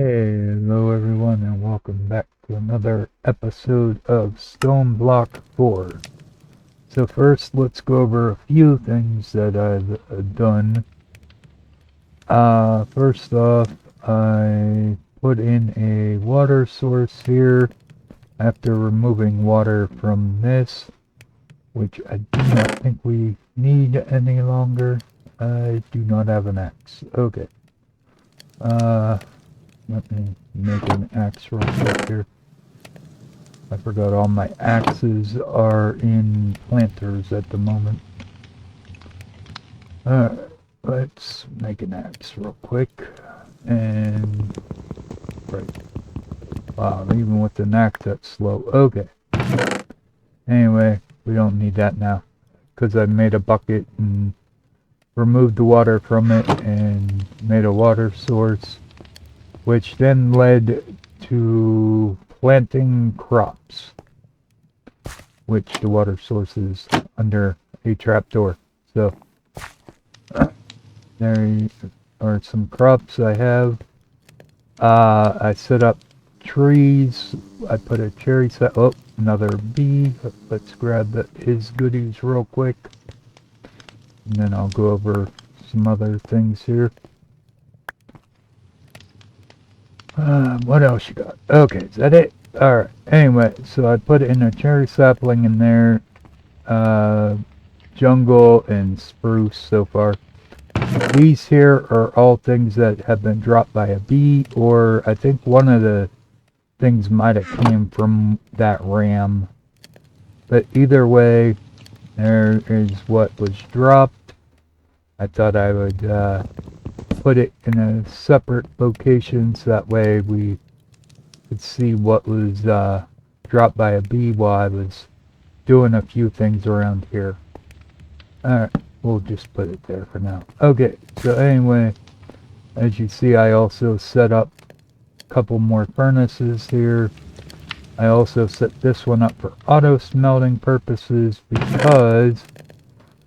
Hello everyone and welcome back to another episode of Stoneblock 4. So first let's go over a few things that I've done. First off, I put in a water source here after removing water from this, which I do not think we need any longer. I do not have an axe. Okay. Let me make an axe real quick here. I forgot all my axes are in planters at the moment. Alright, let's make an axe real quick. And, right. Wow, even with an axe that's slow. Okay. Anyway, we don't need that now. Because I made a bucket and removed the water from it and made a water source, which then led to planting crops, which the water source is under a trapdoor. So there are some crops I have. I set up trees. I put a cherry set. Oh, another bee. Let's grab his goodies real quick, and then I'll go over some other things here. What else you got? Okay, is that it? Alright, anyway, so I put in a cherry sapling in there, jungle and spruce so far. These here are all things that have been dropped by a bee, or I think one of the things might have came from that ram. But either way, there is what was dropped. I thought I would put it in a separate location so that way we could see what was dropped by a bee while I was doing a few things around here. Alright, we'll just put it there for now. Okay, so anyway, as you see, I also set up a couple more furnaces here. I also set this one up for auto smelting purposes because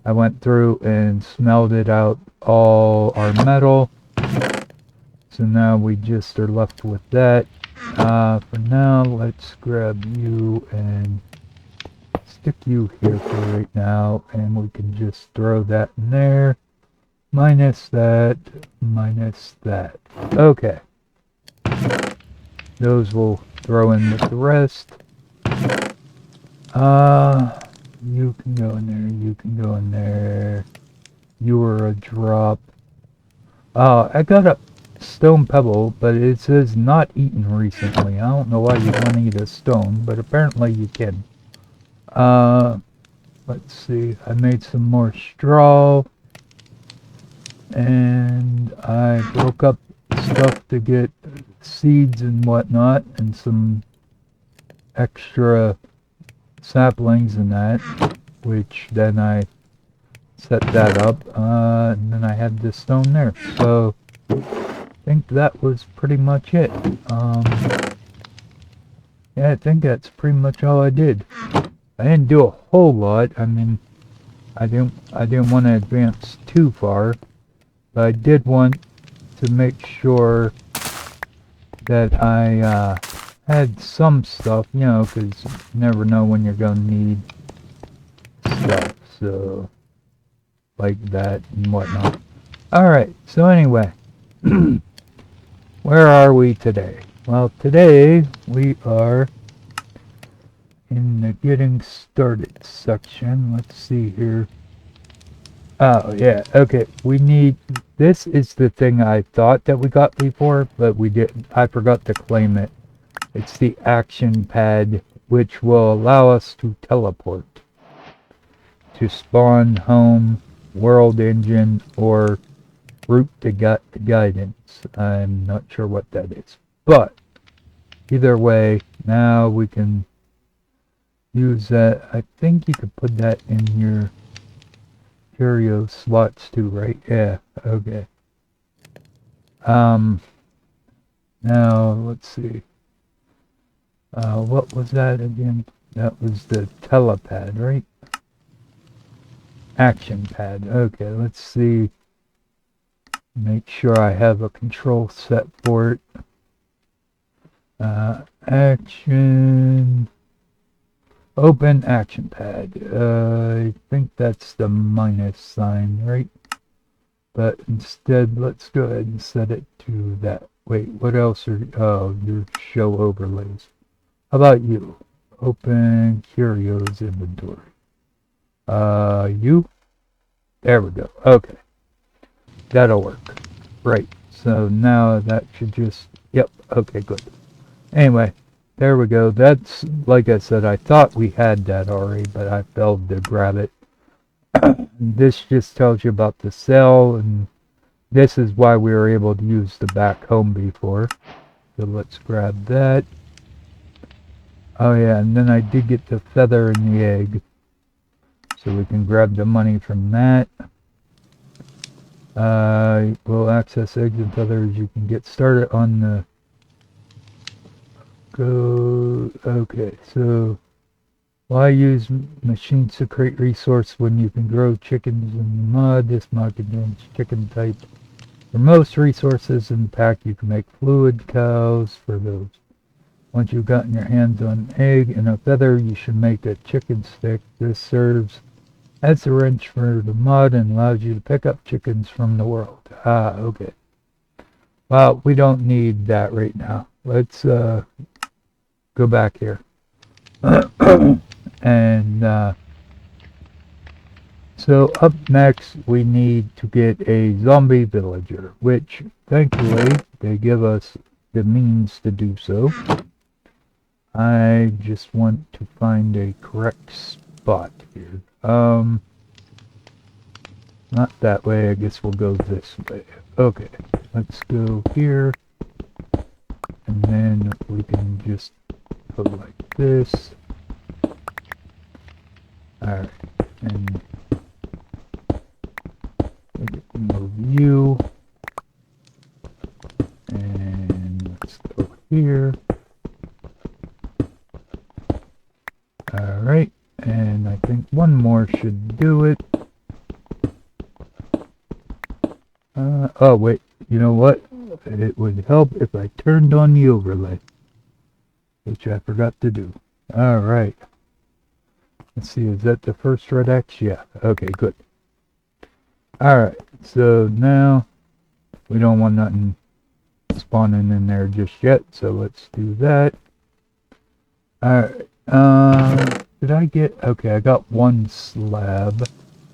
I went through and smelted out all our metal. So now we just are left with that. For now, let's grab you and stick you here for right now, and we can just throw that in there. Minus that, minus that. Okay. Those we'll throw in with the rest. You can go in there, you can go in there. You were a drop. I got a stone pebble, but it says not eaten recently. I don't know why you want to eat a stone, but apparently you can. Let's see. I made some more straw, and I broke up stuff to get seeds and whatnot, and some extra saplings and that, which then I set that up, and then I had this stone there. So I think that was pretty much it. Yeah, I think that's pretty much all I did. I didn't do a whole lot. I mean, I didn't want to advance too far, but I did want to make sure that I had some stuff, you know, because you never know when you're gonna need stuff. So like that and whatnot. Alright, so anyway, where are we today? Well, today we are in the getting started section. Let's see here. Oh, yeah, okay, we need, this is the thing I thought that we got before, but we didn't. I forgot to claim it. It's the action pad, which will allow us to teleport to spawn, home, world engine, or route to guidance. I'm not sure what that is, but either way, now we can use that. I think you could put that in your curio slots too, right? Yeah, okay. Now let's see. What was that again? That was the telepad, right? Action pad. Okay, let's see. Make sure I have a control set for it. Action. Open action pad. I think that's the minus sign, right? But instead, let's go ahead and set it to that. Wait, what else are, oh, your show overlays. How about you? Open curios inventory. You? There we go. Okay. That'll work. Right. So now that should just, yep. Okay, good. Anyway, there we go. That's, like I said, I thought we had that already, but I failed to grab it. This just tells you about the cell, and this is why we were able to use the back home before. So let's grab that. Oh yeah, and then I did get the feather and the egg. So we can grab the money from that. We'll access eggs and feathers. You can get started on the go. Okay, so why use machines to create resource when you can grow chickens in mud? This mod contains chicken type. For most resources in the pack, you can make fluid cows for those. Once you've gotten your hands on an egg and a feather, you should make a chicken stick. This serves as a wrench for the mud and allows you to pick up chickens from the world. Ah, okay. Well, we don't need that right now. Let's go back here. And so up next, we need to get a zombie villager, which thankfully they give us the means to do so. I just want to find a correct spot here. Not that way, I guess we'll go this way. Okay, let's go here. And then we can just go like this. Alright, and we can move you. And let's go here. Alright, and I think one more should do it. Oh wait, you know what? It would help if I turned on the overlay, which I forgot to do. Alright. Let's see, is that the first red X? Yeah, okay, good. Alright, so now we don't want nothing spawning in there just yet, so let's do that. Alright, did I get, okay, I got one slab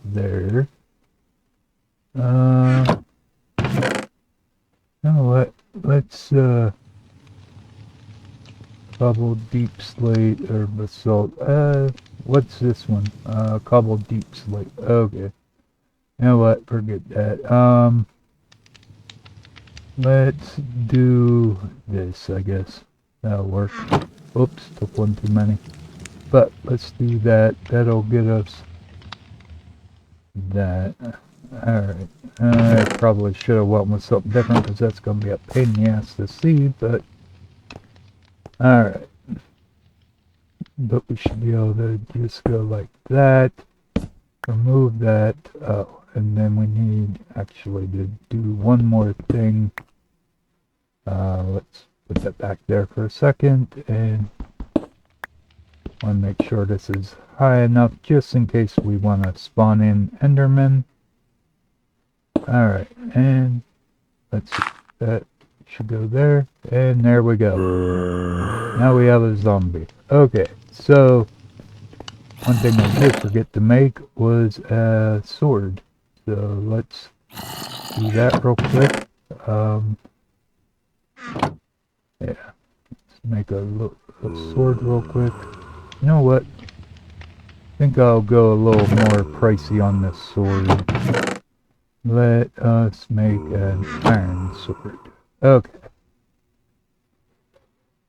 there. You know what, let's, cobble deep slate or basalt. What's this one? Cobble deep slate. Okay. You know what? Forget that. Let's do this, I guess. That'll work. Oops, took one too many. But let's do that. That'll get us that. Alright. I probably should have went with something different because that's going to be a pain in the ass to see, but alright. But we should be able to just go like that. Remove that. Oh, and then we need actually to do one more thing. Let's put that back there for a second, and want to make sure this is high enough just in case we want to spawn in Enderman. Alright, and let's see, that should go there, and there we go. Now we have a zombie. Okay, so one thing I did forget to make was a sword. So let's do that real quick. Yeah, let's make a sword real quick. You know what? I think I'll go a little more pricey on this sword. Let us make an iron sword. Okay.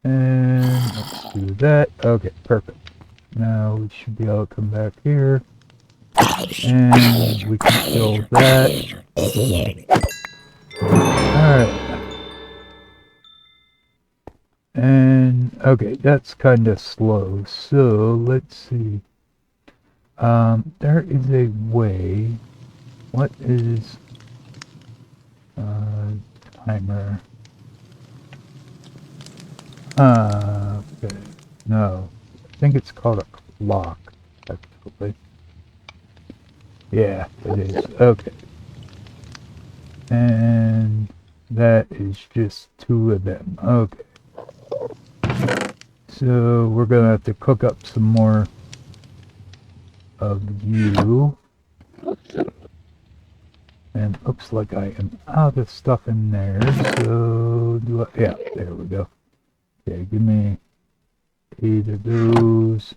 And let's do that. Okay, perfect. Now we should be able to come back here. And we can kill that. Alright. And, okay, that's kind of slow. So, let's see. There is a way. What is timer? Okay. No. I think it's called a clock, actually. Yeah, it is. Okay. And that is just 2 of them. Okay. So we're gonna have to cook up some more of you. And looks like I am out of stuff in there. So do I? Yeah, there we go. Okay, give me 8 of those.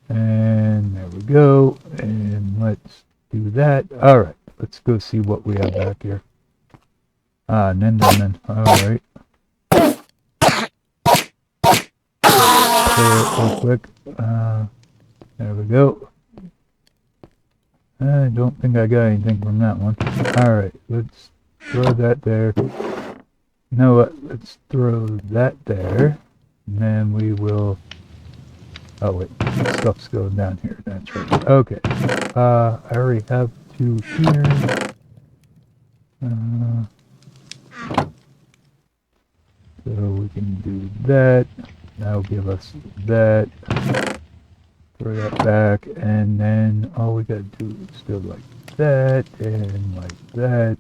And there we go. And let's do that. Alright, let's go see what we have back here. Ah, an Enderman. Alright. Clear it real quick. There we go. I don't think I got anything from that one. Alright, let's throw that there. You know what? Let's throw that there. And then we will... Oh wait, stuff's going down here. That's right. Okay. I already have 2 here. So we can do that. That'll give us that. Throw that back, and then all we gotta do is go like that and like that.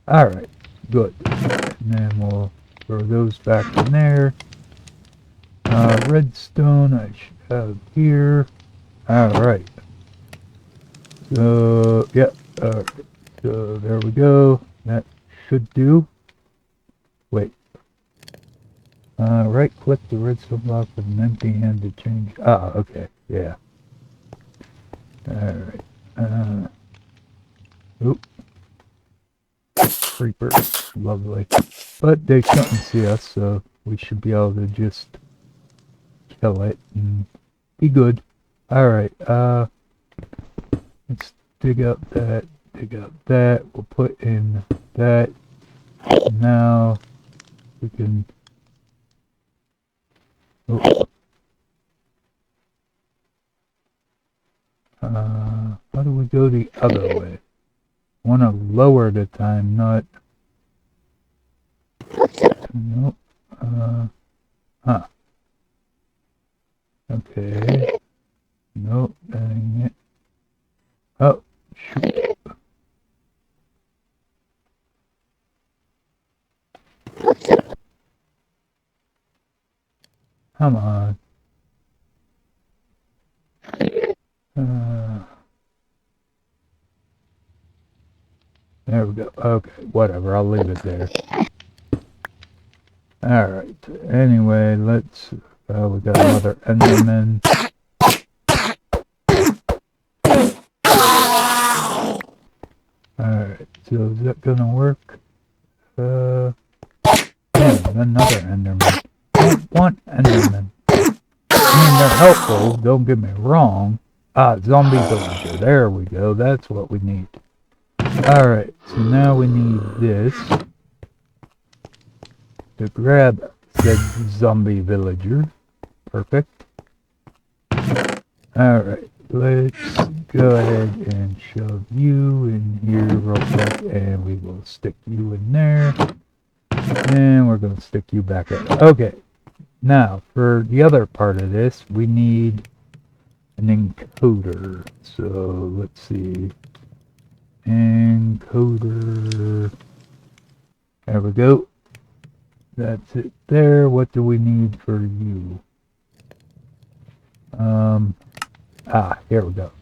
Alright, good. And then we'll throw those back in there. Redstone I should have here. Alright. So, yep. Alright. So there we go. That should do. Wait. Right click the redstone block with an empty hand to change. Ah, okay. Yeah. Alright. Oop. Creepers. Lovely. But they shouldn't see us, so we should be able to just kill it and be good. Alright, let's dig up that, we'll put in that. Now we can... Oh. How do we go the other way? Want to lower the time, not... Nope. Huh. Okay. Nope, that ain't it. Oh, shoot. Come on. There we go. Okay, whatever. I'll leave it there. Alright. Anyway, let's... we got another Enderman. Alright, so is that gonna work? Yeah, another Enderman. I don't want Enderman. I mean, they're helpful, don't get me wrong. Ah, zombie villager. There we go. That's what we need. Alright, so now we need this to grab the zombie villager. Perfect. Alright, let's go ahead and shove you in here real quick, and we will stick you in there. And we're going to stick you back in. Okay, now for the other part of this, we need an encoder. So let's see. Encoder. There we go. That's it there. What do we need for you? Here we go.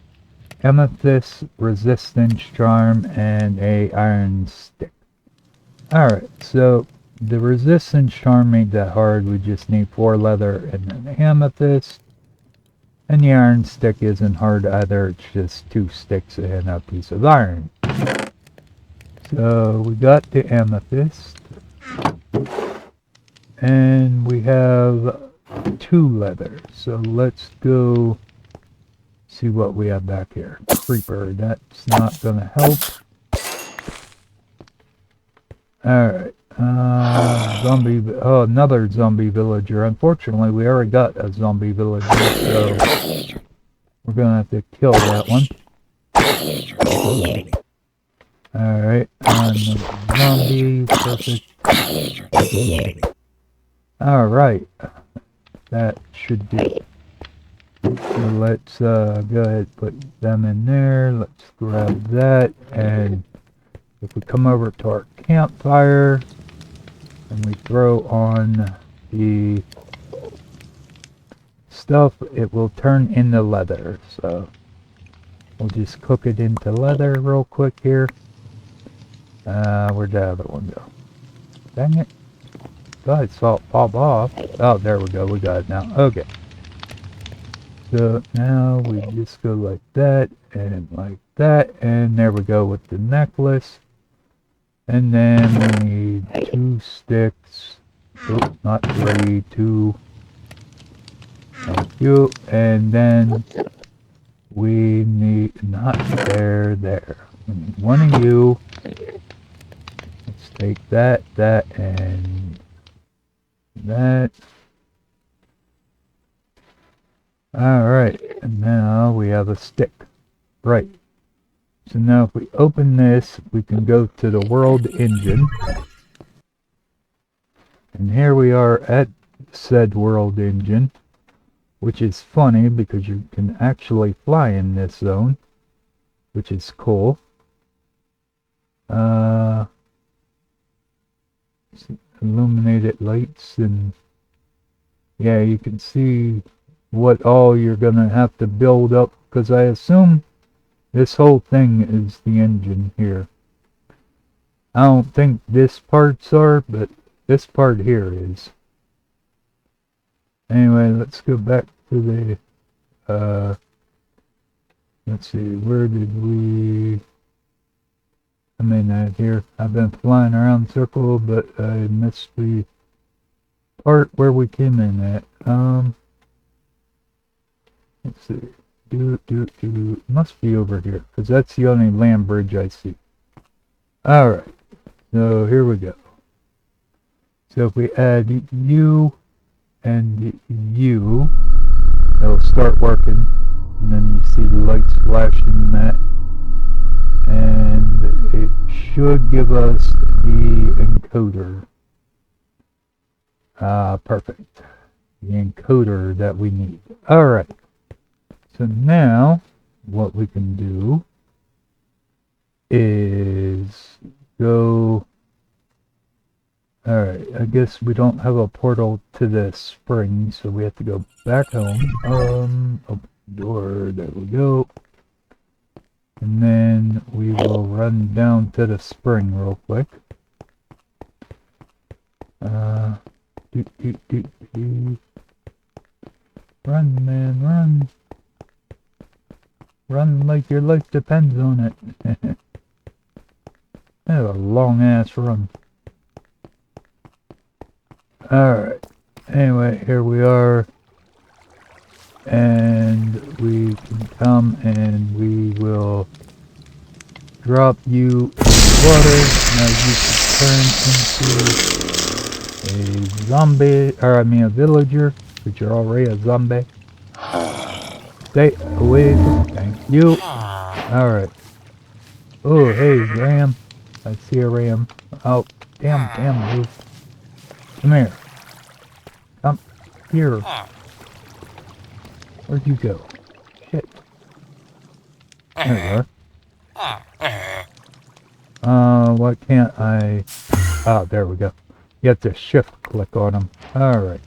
Amethyst, resistance charm, and a iron stick. Alright, so the resistance charm ain't that hard. We just need 4 leather and an amethyst. And the iron stick isn't hard either. It's just 2 sticks and a piece of iron. So we got the amethyst. And we have 2 leather. So let's go see what we have back here. Creeper. That's not going to help. Alright. Zombie. Oh, another zombie villager. Unfortunately, we already got a zombie villager, so we're gonna have to kill that one. Alright, another zombie. Perfect. Alright, that should do it. So let's go ahead and put them in there. Let's grab that, and if we come over to our campfire and we throw on the stuff, it will turn into leather. So we'll just cook it into leather real quick here. Where'd the other one go? Dang it. God, I saw it pop off. Oh, there we go. We got it now. Okay. So now we just go like that and like that. And there we go with the necklace. And then we need 2 sticks. Oh, not 3, 2. Thank you. And then we need, not there. We need 1 of you. Let's take that, and that. Alright, and now we have a stick. Right. So now if we open this, we can go to the world engine. And here we are at said world engine, which is funny because you can actually fly in this zone, which is cool. Illuminated lights, and yeah, you can see what all you're gonna have to build up, because I assume this whole thing is the engine here. I don't think this parts are, but this part here is. Anyway, let's go back to the let's see, where did we, I mean, here, I've been flying around in circle, but I missed the part where we came in at. Let's see, must be over here, because that's the only land bridge I see. Alright, so here we go. So if we add you and you, it'll start working, and then you see the lights flashing and that. And it should give us the encoder. Perfect. The encoder that we need. Alright. So now, what we can do is go... Alright, I guess we don't have a portal to the spring, so we have to go back home. Open the door, there we go. And then we will run down to the spring real quick. Run, man, run. Run like your life depends on it. That's a long ass run. Alright. Anyway, here we are. And we can come and we will drop you in the water. Now you can turn into a zombie, or I mean a villager, but you're already a zombie. Stay away from, thank you. Alright. Oh, hey, ram. I see a ram. Oh, damn, move. Come here. Come here. Where'd you go? Shit. There you are. Why can't I... Oh, there we go. You have to shift click on them. Alright.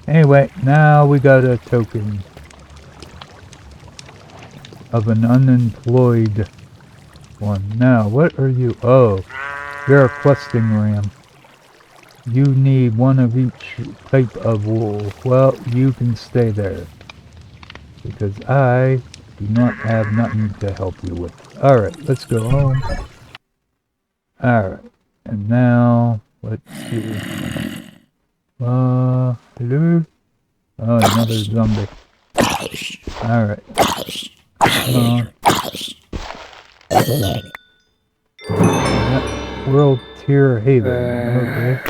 Anyway, now we got a token of an unemployed one. Now, what are you? Oh, you're a questing ram. You need one of each type of wool. Well, you can stay there, because I do not have nothing to help you with. Alright, let's go home. Alright, and now, let's see. Hello? Oh, another zombie. Alright. Come on. World Tier Haven. Okay.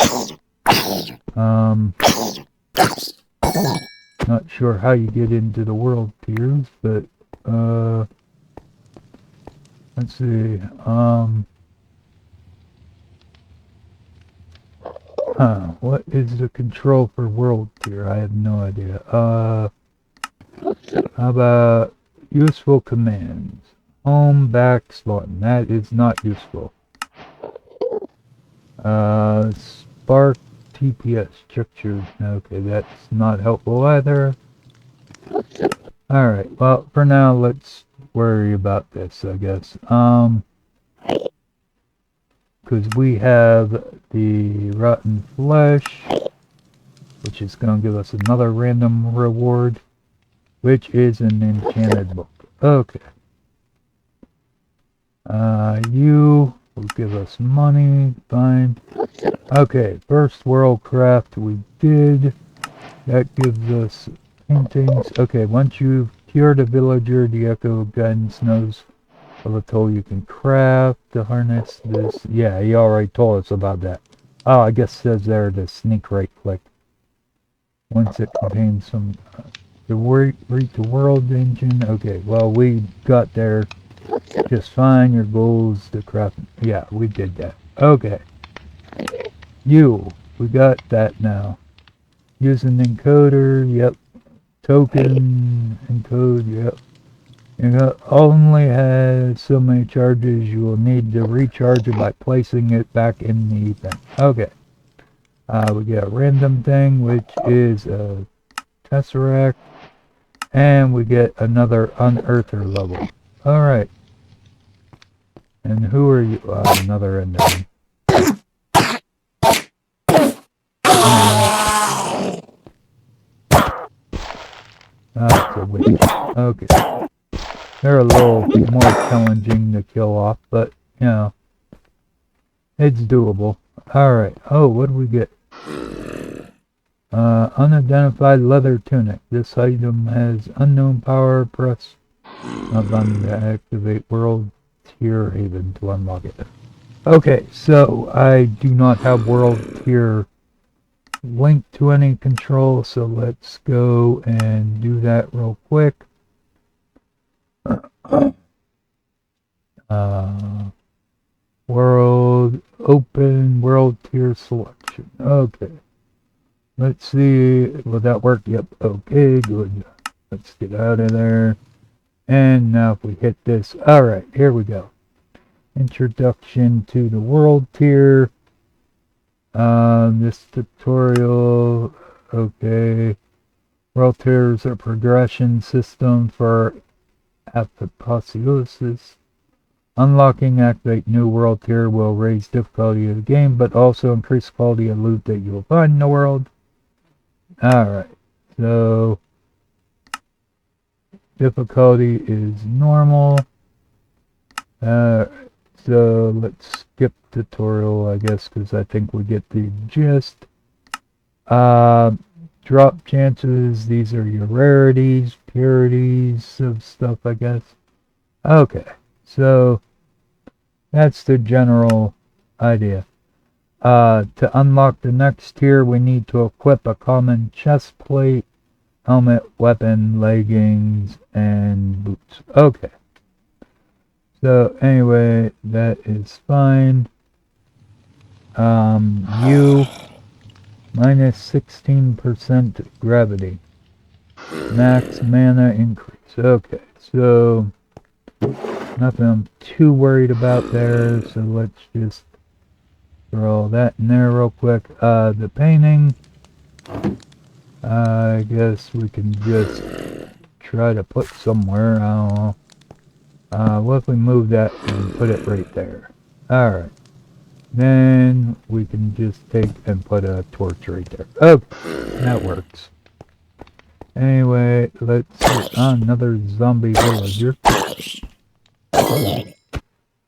Not sure how you get into the world tiers, but let's see. What is the control for world tier? I have no idea. How about useful commands? Home, back, spawn. That is not useful. Spark, TPS, structure. Okay, that's not helpful either. Alright, well, for now, let's worry about this, I guess. Because we have the rotten flesh, which is going to give us another random reward, which is an enchanted book. Okay. You will give us money. Fine. Okay, first world craft we did. That gives us paintings. Okay, once you've cured a villager, the echo guidance knows of a tool you can craft to harness this. Yeah, he already told us about that. Oh, I guess it says there to sneak right click. Once it contains some... read the world engine. Okay, well, we got there just fine. Your goals to craft... Yeah, we did that. Okay. We got that now. Use an encoder, yep. Token, encode, yep. It only has so many charges. You will need to recharge it by placing it back in the thing. Okay. We get a random thing, which is a tesseract. And we get another unearther level. Alright. And who are you? Another enderman. That's a witch. Okay. They're a little more challenging to kill off, but, you know, it's doable. Alright. Oh, what do we get? Unidentified leather tunic. This item has unknown power. Press a button to activate world tier haven to unlock it. Okay, so I do not have world tier linked to any control, so let's go and do that real quick. World open world tier selection. Okay. Let's see. Will that work? Yep. Okay, good. Let's get out of there. And now if we hit this. Alright, here we go. Introduction to the world tier. This tutorial. Okay. World tiers are progression system for apotheosis. Unlocking activate new world tier will raise difficulty of the game, but also increase quality of loot that you will find in the world. Alright, so difficulty is normal. So let's skip tutorial, I guess, because I think we get the gist. Drop chances, these are your rarities, purities of stuff, I guess. Okay, so that's the general idea. To unlock the next tier, we need to equip a common chest plate, helmet, weapon, leggings, and boots. Okay. So, anyway, that is fine. You, minus 16% gravity. Max mana increase. Okay, so nothing I'm too worried about there, so let's just throw that in there real quick. The painting, I guess we can just try to put somewhere. I don't know. What if we move that and put it right there? Alright. Then we can just take and put a torch right there. Oh, that works. Anyway, let's see. Another zombie villager.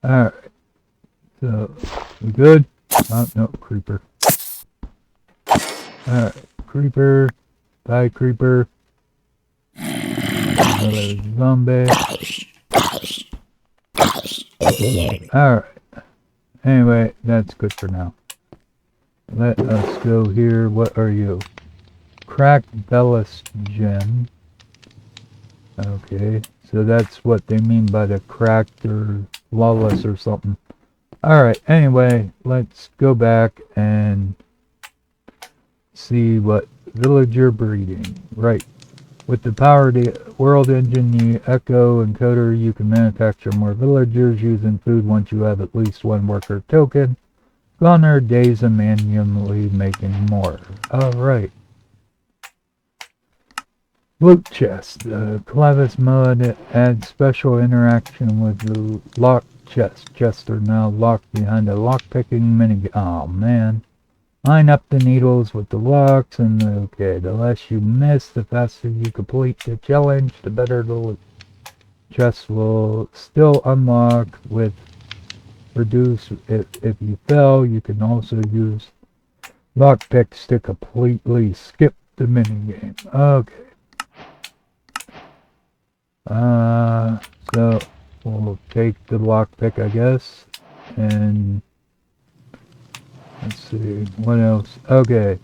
Alright. So, we good? Oh, no, creeper. Alright, creeper. Bye, creeper. Another zombie. Alright. Anyway, that's good for now. Let us go here. What are you? Cracked Bellis gem. Okay, so that's what they mean by the cracked or flawless or something. Alright, anyway, let's go back and see what villager breeding. Right. With the power of the world engine, the Echo encoder, you can manufacture more villagers using food once you have at least one worker token. Gone are days of manually making more. Alright. Loot chest. Clavis mode adds special interaction with the lock chest. Chests are now locked behind a lockpicking mini. Oh man. Line up the needles with the locks, and okay, the less you miss, the faster you complete the challenge, the better the chest will still unlock with reduce. If you fail, you can also use lockpicks to completely skip the minigame. Okay. So we'll take the lockpick, I guess, and let's see, what else? Okay.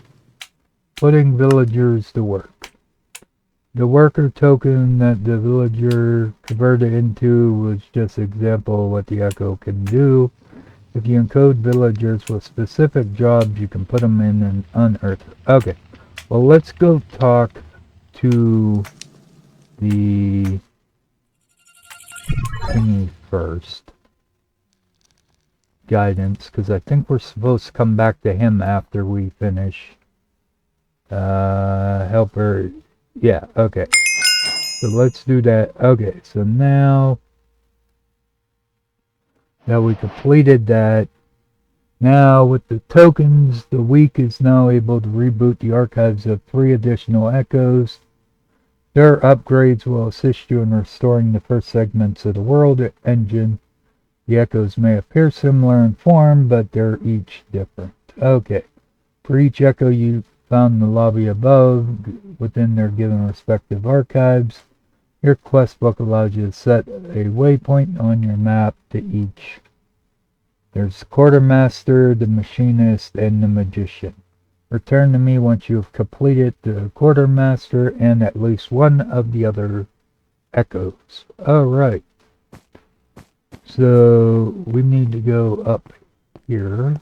Putting villagers to work. The worker token that the villager converted into was just an example of what the Echo can do. If you encode villagers with specific jobs, you can put them in and unearth. Okay, well let's go talk to the thingy first. Guidance, because I think we're supposed to come back to him after we finish. Helper. Yeah, okay. So let's do that. Okay, so now that we completed that, now with the tokens, the week is now able to reboot the archives of 3 additional echoes. Their upgrades will assist you in restoring the first segments of the world engine. The echoes may appear similar in form, but they're each different. Okay, for each echo you found in the lobby above, within their given respective archives, your quest book allows you to set a waypoint on your map to each. There's the quartermaster, the machinist, and the magician. Return to me once you have completed the quartermaster and at least one of the other echoes. Alright. So we need to go up here,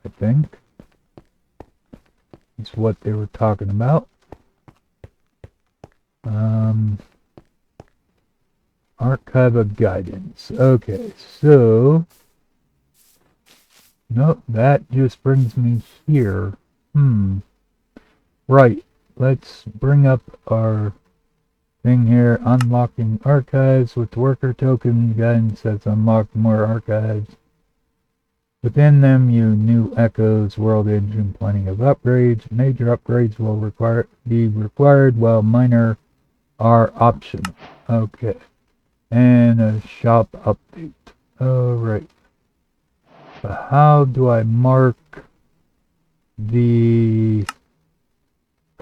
I think. That's what they were talking about. Archive of guidance. Okay, so nope, that just brings me here. Right, let's bring up our thing here. Unlocking archives with the worker token. Guidance says unlock more archives. Within them, you new echoes, world engine, plenty of upgrades. Major upgrades will be required, while minor are optional. Okay. And a shop update. Alright. But how do I mark the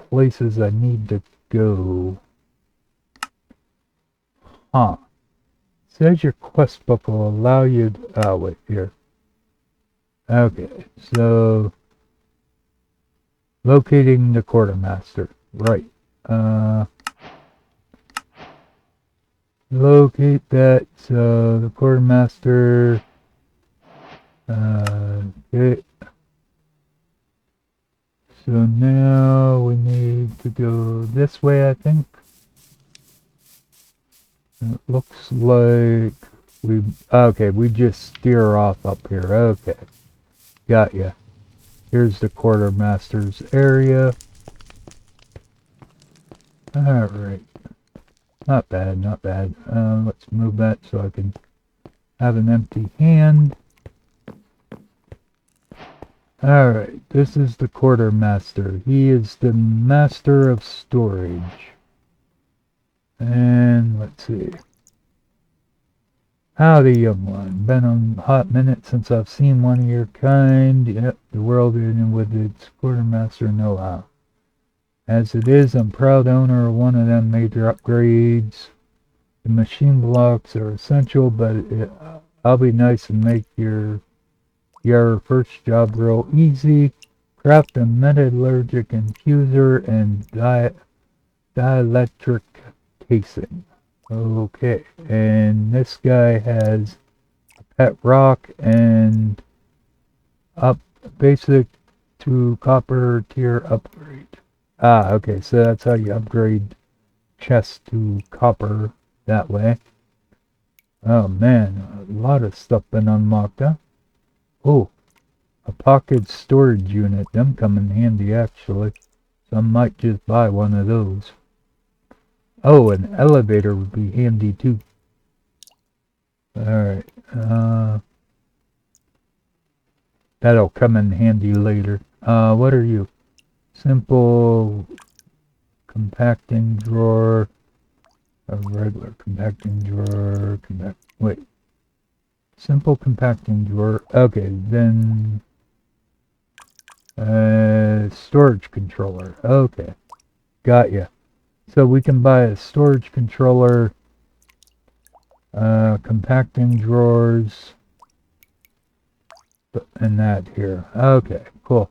places I need to go? Huh. It says your quest book will allow you to, oh wait, here. Okay, so locating the quartermaster. Right. Locate that. So the quartermaster. Okay. So now we need to go this way, I think. It looks like we just steer off up here. Okay. Got ya. Here's the quartermaster's area. Alright. Not bad, not bad. Let's move that so I can have an empty hand. Alright, this is the quartermaster. He is the master of storage. And let's see. Howdy, young one. Been a hot minute since I've seen one of your kind. Yep, the world in with its quartermaster know-how. As it is, I'm proud owner of one of them major upgrades. The machine blocks are essential, but I'll be nice and make your first job real easy. Craft a metallurgic infuser and dielectric casing. Okay, and this guy has a pet rock and up basic to copper tier upgrade. Ah, okay, so that's how you upgrade chests to copper that way. Oh man, a lot of stuff been unlocked, huh? Oh, a pocket storage unit. Them come in handy actually. So I might just buy one of those. Oh, an elevator would be handy too. Alright, that'll come in handy later. What are you? Simple compacting drawer. A regular compacting drawer. Wait. Simple compacting drawer. Okay, then storage controller. Okay, got ya. So we can buy a storage controller, compacting drawers, and that here. Okay, cool.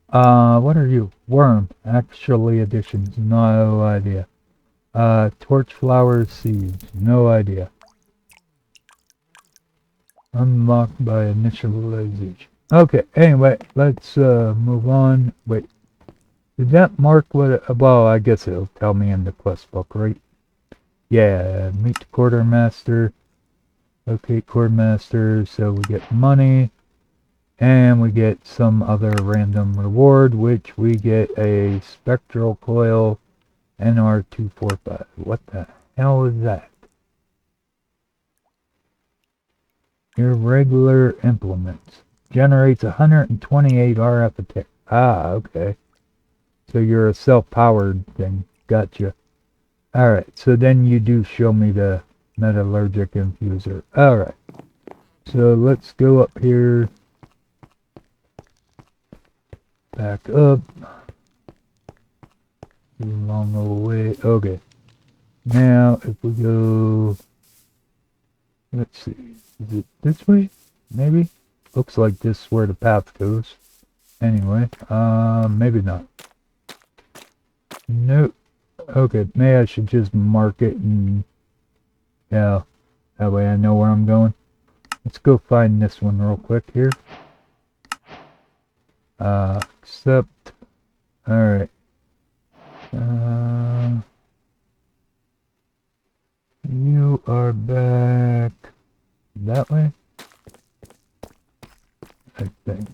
What are you? Worm. Actually additions. No idea. Torch flower seeds. No idea. Unlocked by initialization. Okay, anyway, let's move on. Wait, did that mark what? Well, I guess it'll tell me in the quest book, right? Yeah, meet the quartermaster. Locate quartermaster, so we get money. And we get some other random reward, which we get a spectral coil NR245. What the hell is that? Irregular implements. Generates 128 RF attack. Ah, okay. So you're a self-powered thing. Gotcha. Alright, so then you do show me the metallurgic infuser. Alright. So let's go up here. Back up. Too long away. Okay. Now, if we go... Let's see. Is it this way? Maybe? Looks like this is where the path goes. Anyway, maybe not. Nope. Okay, maybe I should just mark it and... Yeah, that way I know where I'm going. Let's go find this one real quick here. Accept. Alright. You are back that way, I think.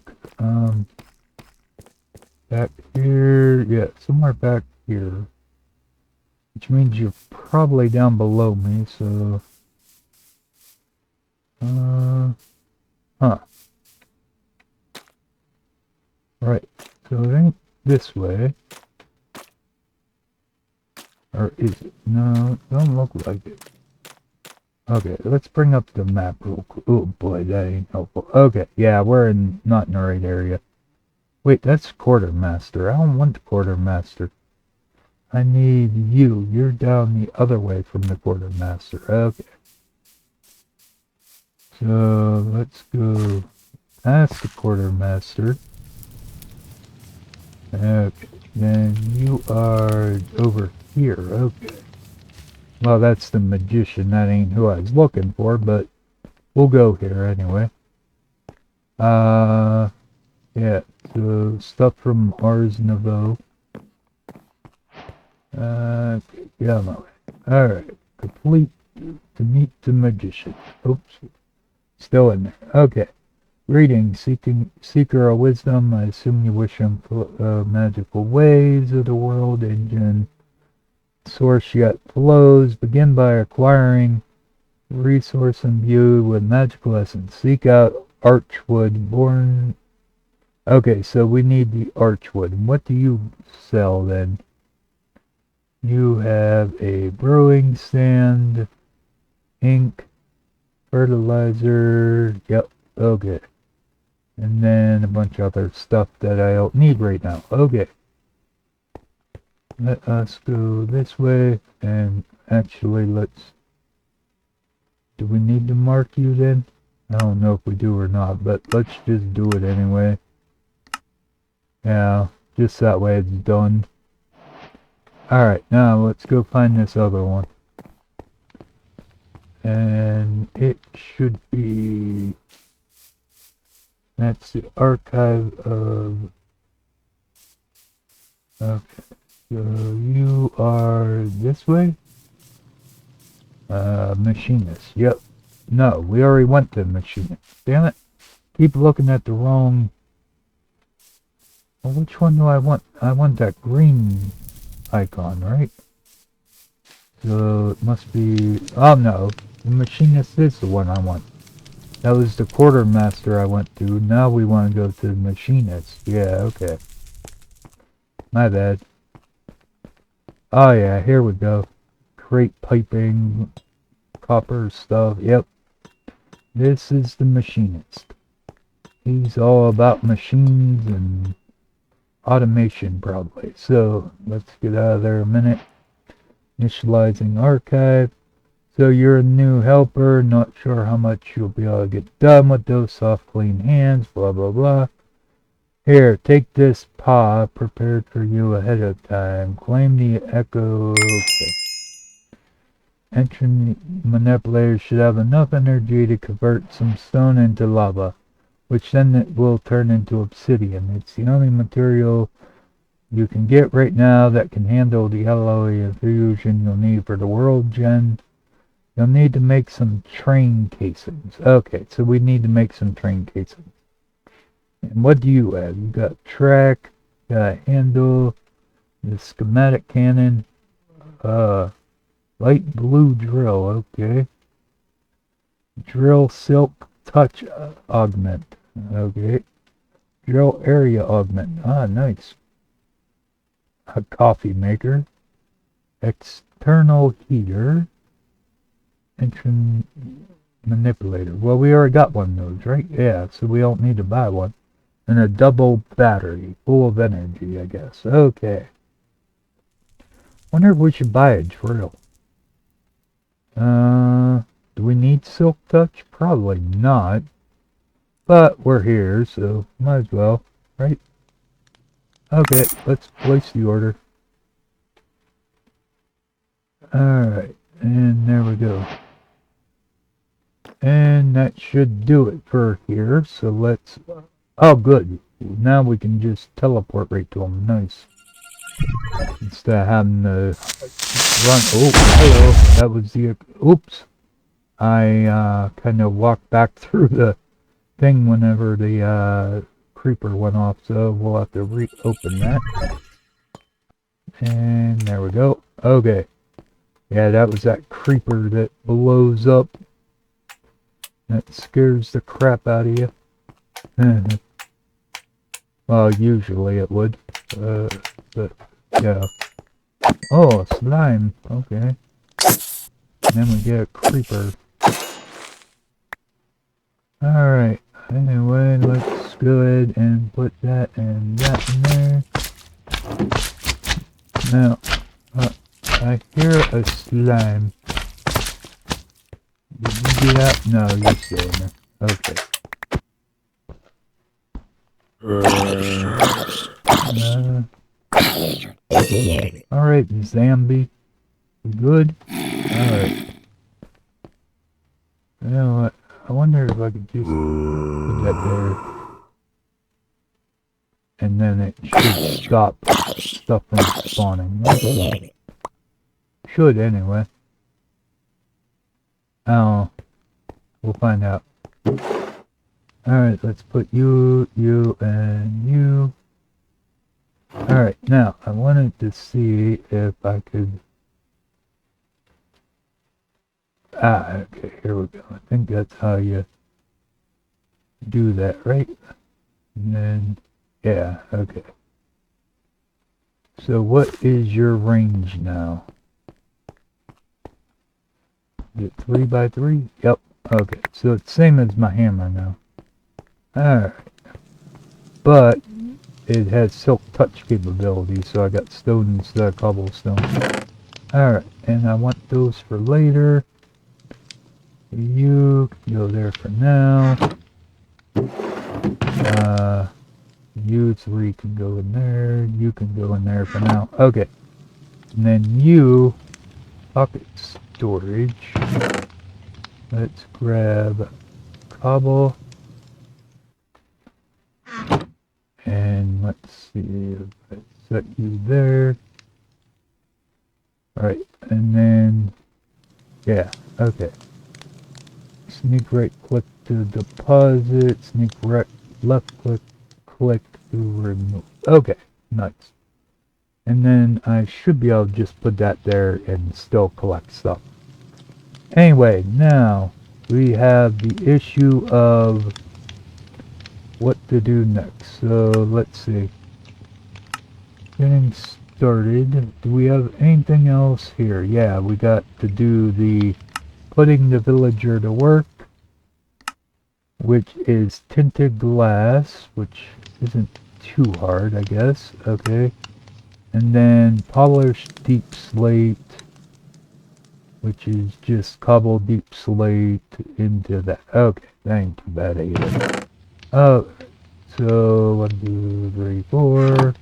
Back here, yeah, somewhere back here. Which means you're probably down below me, so... Huh. Right, so it ain't this way. Or is it? No, it don't look like it. Okay, let's bring up the map real quick. Oh boy, that ain't helpful. Okay, yeah, we're not in the right area. Wait, that's quartermaster. I don't want the quartermaster. I need you. You're down the other way from the quartermaster. Okay. So, let's go past the quartermaster. Okay, then you are over here. Okay. Well, that's the magician. That ain't who I was looking for, but we'll go here anyway. Yeah, so stuff from Ars Nouveau. Yeah, I'm away. Alright, complete to meet the magician. Oops, still in there. Okay. Greetings, seeker of wisdom. I assume you wish him magical ways of the world. Engine source yet flows. Begin by acquiring resource imbued with magical essence. Seek out archwood born. Okay, so we need the archwood. What do you sell then? You have a brewing stand, ink, fertilizer. Yep, okay. And then a bunch of other stuff that I don't need right now. Okay. Let us go this way, and actually let's... Do we need to mark you then? I don't know if we do or not, but let's just do it anyway. Yeah, just that way it's done. Alright, now let's go find this other one. And it should be... That's the archive of Okay. So you are this way? Machinist. Yep. No, we already went to machinist. Damn it. Keep looking at the wrong... Well, which one do I want? I want that green icon, right? So it must be... Oh no. The machinist is the one I want. That was the quartermaster I went to. Now we want to go to the machinist. Yeah, okay. My bad. Oh yeah, here we go. Crate piping, copper stuff. Yep. This is the machinist. He's all about machines and automation probably. So let's get out of there a minute. Initializing archive. So you're a new helper, not sure how much you'll be able to get done with those soft clean hands, blah blah blah. Here, take this paw prepared for you ahead of time. Claim the echo. Okay. Engine manipulators should have enough energy to convert some stone into lava, which then it will turn into obsidian. It's the only material you can get right now that can handle the alloy infusion you'll need for the world gen. You'll need to make some train casings. Okay, so we need to make some train casings. And what do you have? You got track, you got a handle, the schematic cannon, light blue drill, okay. Drill silk touch augment, okay. Drill area augment, ah, nice. A coffee maker, external heater, engine manipulator. Well, we already got one of those, right? Yeah, so we don't need to buy one. And a double battery, full of energy, I guess. Okay. Wonder if we should buy a drill. Do we need silk touch? Probably not. But we're here, so might as well, right? Okay, let's place the order. Alright, and there we go. And that should do it for here, so let's... Oh, good. Now we can just teleport right to them. Nice. Instead of having to run... Oh, hello. That was the... Oops. I kind of walked back through the thing whenever the creeper went off, so we'll have to reopen that. And there we go. Okay. Yeah, that was that creeper that blows up. That scares the crap out of you. Well, usually it would. But, yeah. Oh, slime. Okay. And then we get a creeper. Alright. Anyway, let's go ahead and put that and that in there. Now, I hear a slime. Did you get out? No, you're staying there. Okay. Alright, Zambi. We good? Alright. You know what? I wonder if I could just put that there. And then it should stop stuff from spawning. Should, anyway. Oh. We'll find out. Alright, let's put you, and you. Alright, now, I wanted to see if I could... Ah, okay, here we go. I think that's how you do that, right? And then, yeah, okay. So what is your range now? Is it 3x3? Yep, okay. So it's same as my hammer now. Alright. But it has silk touch capability, so I got stone instead of cobblestone. Alright, and I want those for later. You can go there for now. You three can go in there. You can go in there for now. Okay. And then you, pocket storage. Let's grab cobble. And let's see if it set you there. Alright, and then, yeah, okay. Sneak right click to deposit, sneak right left click to remove. Okay, nice. And then I should be able to just put that there and still collect stuff. Anyway, now we have the issue of what to do next. So let's see. Getting started. Do we have anything else here? Yeah, we got to do the putting the villager to work, which is tinted glass, which isn't too hard, I guess. Okay. And then polished deep slate, which is just cobble deep slate into that. Okay, that ain't too bad either. Oh, so 1, 2, 3, 4.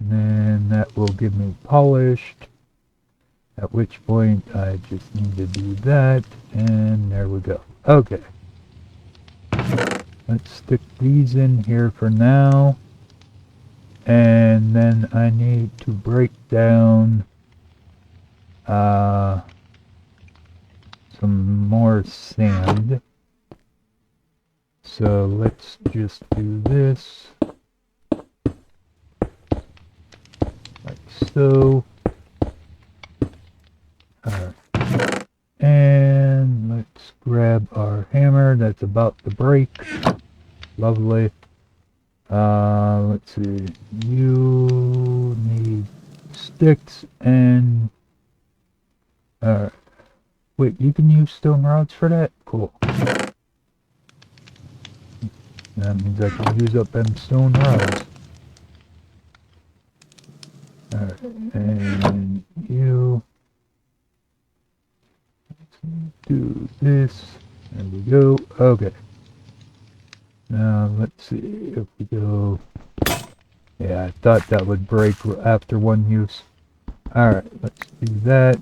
And then that will give me polished. At which point I just need to do that, and there we go. Okay. Let's stick these in here for now. And then I need to break down some more sand. So let's just do this. Like so. Alright. And let's grab our hammer that's about to break. Lovely. Let's see. You need sticks and... Alright. Wait, you can use stone rods for that? Cool. That means I can use up them stone rods. Alright, and you... do this. There we go. Okay. Now let's see if we go. Yeah, I thought that would break after one use. Alright, let's do that.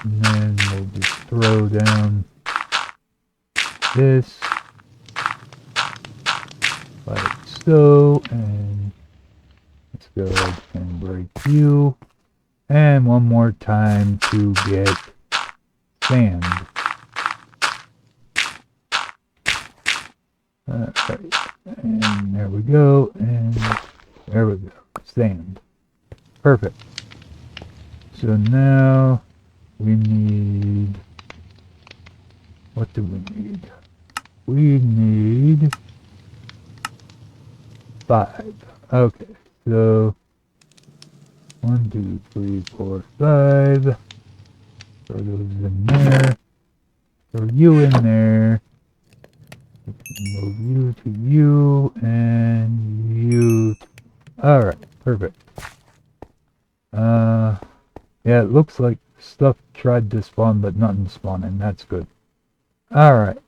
And then we'll just throw down this. Like so. And let's go ahead and break you. And one more time to get sand. Alright, and there we go, and there we go, sand. Perfect. So now we need, what do we need? We need 5. Okay, so 1, 2, 3, 4, 5. Throw those in there. Throw you in there. Move you to you and you. Alright, perfect. Yeah, it looks like stuff tried to spawn, but nothing spawning. That's good. Alright.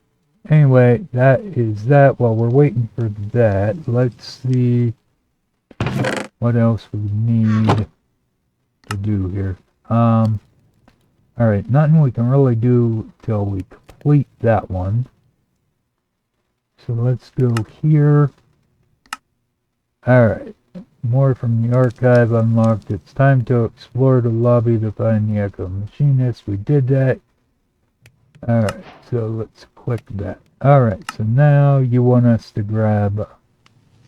Anyway, that is that. While we're waiting for that, let's see what else we need to do here. Alright, nothing we can really do till we complete that one. So let's go here. Alright, more from the archive unlocked. It's time to explore the lobby to find the Echo Machinist. We did that. Alright, so let's click that. Alright, so now you want us to grab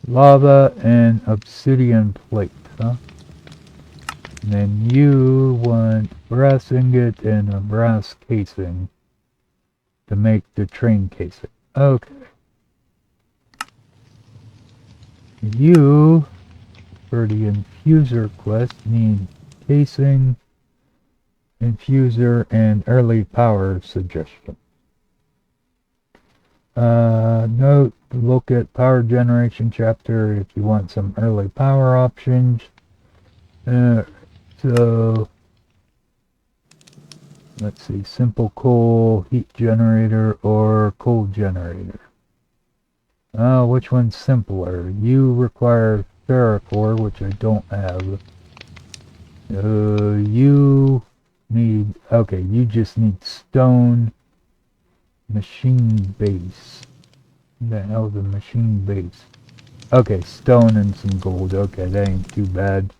lava and obsidian plate, huh? And then you want brass ingot and a brass casing to make the train casing. Okay. You, for the infuser quest, need casing, infuser, and early power suggestion. Note, look at power generation chapter if you want some early power options. So, let's see, simple coal, heat generator, or coal generator. Which one's simpler? You require ferrocore, which I don't have. You need... Okay, you just need stone machine base. What the hell is a machine base? Okay, stone and some gold. Okay, that ain't too bad.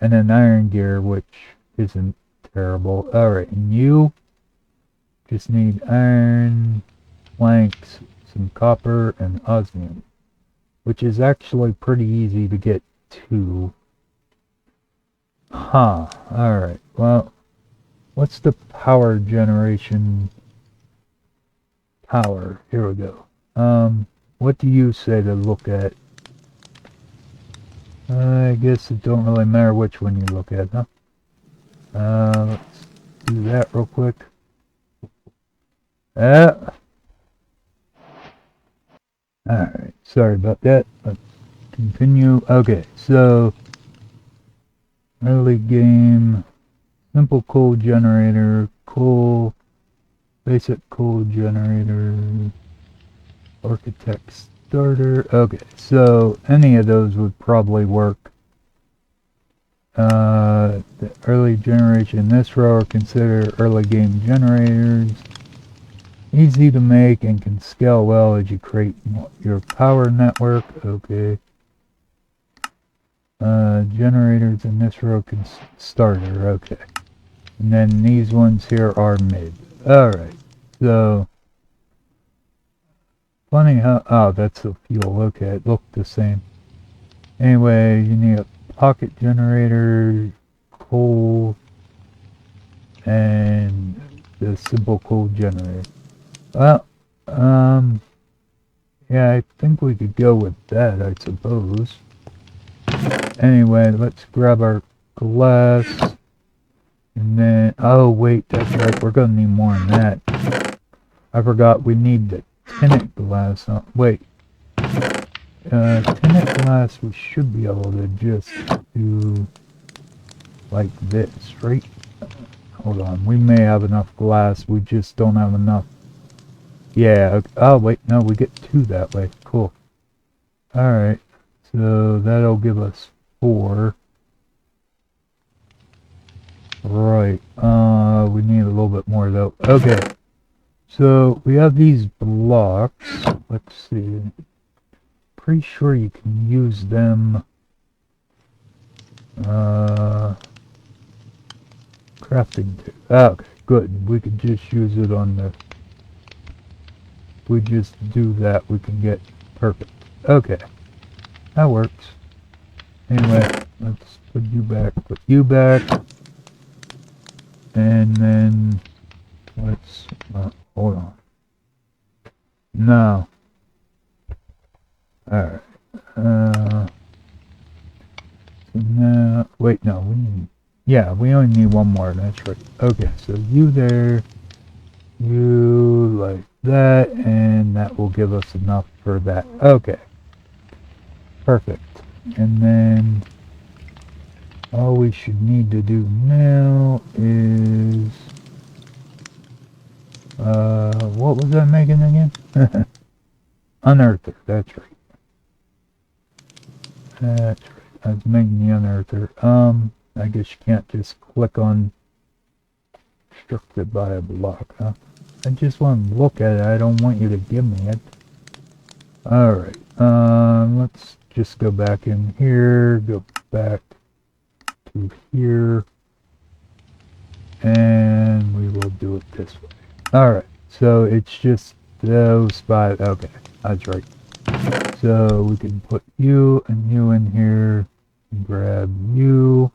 And an iron gear, which isn't terrible. Alright, and you just need iron, planks, some copper, and osmium, which is actually pretty easy to get to. Huh, alright, well, what's the power generation power? Here we go. What do you say to look at? I guess it don't really matter which one you look at, huh? Let's do that real quick. Alright, sorry about that. Let's continue. Okay, so early game, simple coal generator, coal, basic coal generator, architect starter. Okay, so any of those would probably work. The early generation in this row are considered early game generators. Easy to make and can scale well as you create your power network. Okay. Generators in this row can starter. Okay. And then these ones here are mid. Alright. So, funny how... Oh, that's the fuel. Okay, it looked the same. Anyway, you need a pocket generator, coal, and the simple coal generator. Well, yeah, I think we could go with that, I suppose. Anyway, let's grab our glass. And then, oh wait, that's right, we're gonna need more than that. I forgot we need the tinted glass. Wait. Tinted glass, we should be able to just do like this, right? Hold on, we may have enough glass, we just don't have enough. Yeah, oh wait, no, we get 2 that way. Cool. Alright, so that'll give us 4. Right, we need a little bit more though. Okay, so we have these blocks. Let's see. Pretty sure you can use them. Crafting too. Okay, good. We could just use it on the... If we just do that, we can get perfect. Okay, that works. Anyway, let's put you back, and then let's, hold on. No. Alright, so now, wait, no, we need, yeah, we only need 1 more, that's right. Okay, so you there, you like that, and that will give us enough for that. Okay, perfect. And then all we should need to do now is what was I making again? Unearther, that's right. That's right. I was making the unearther. I guess you can't just click on restricted by a block, huh? I just want to look at it. I don't want you to give me it. Alright, let's just go back in here, go back to here, and we will do it this way. Alright, so it's just those 5. Okay, that's right. So we can put you and you in here, grab you.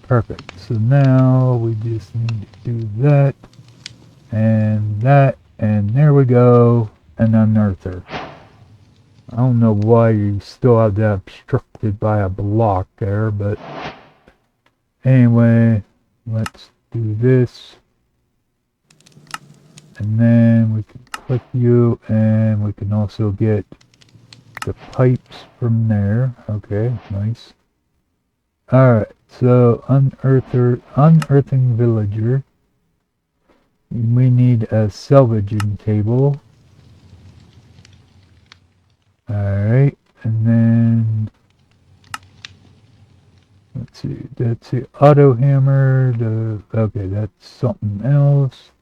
Perfect. So now we just need to do that, and there we go, an unearther. I don't know why you still have that obstructed by a block there, but anyway, let's do this. And then we can click you, and we can also get the pipes from there. Okay, nice. Alright, so unearthing villager. We need a salvaging table. Alright, and then let's see, that's the auto hammer. Okay, that's something else.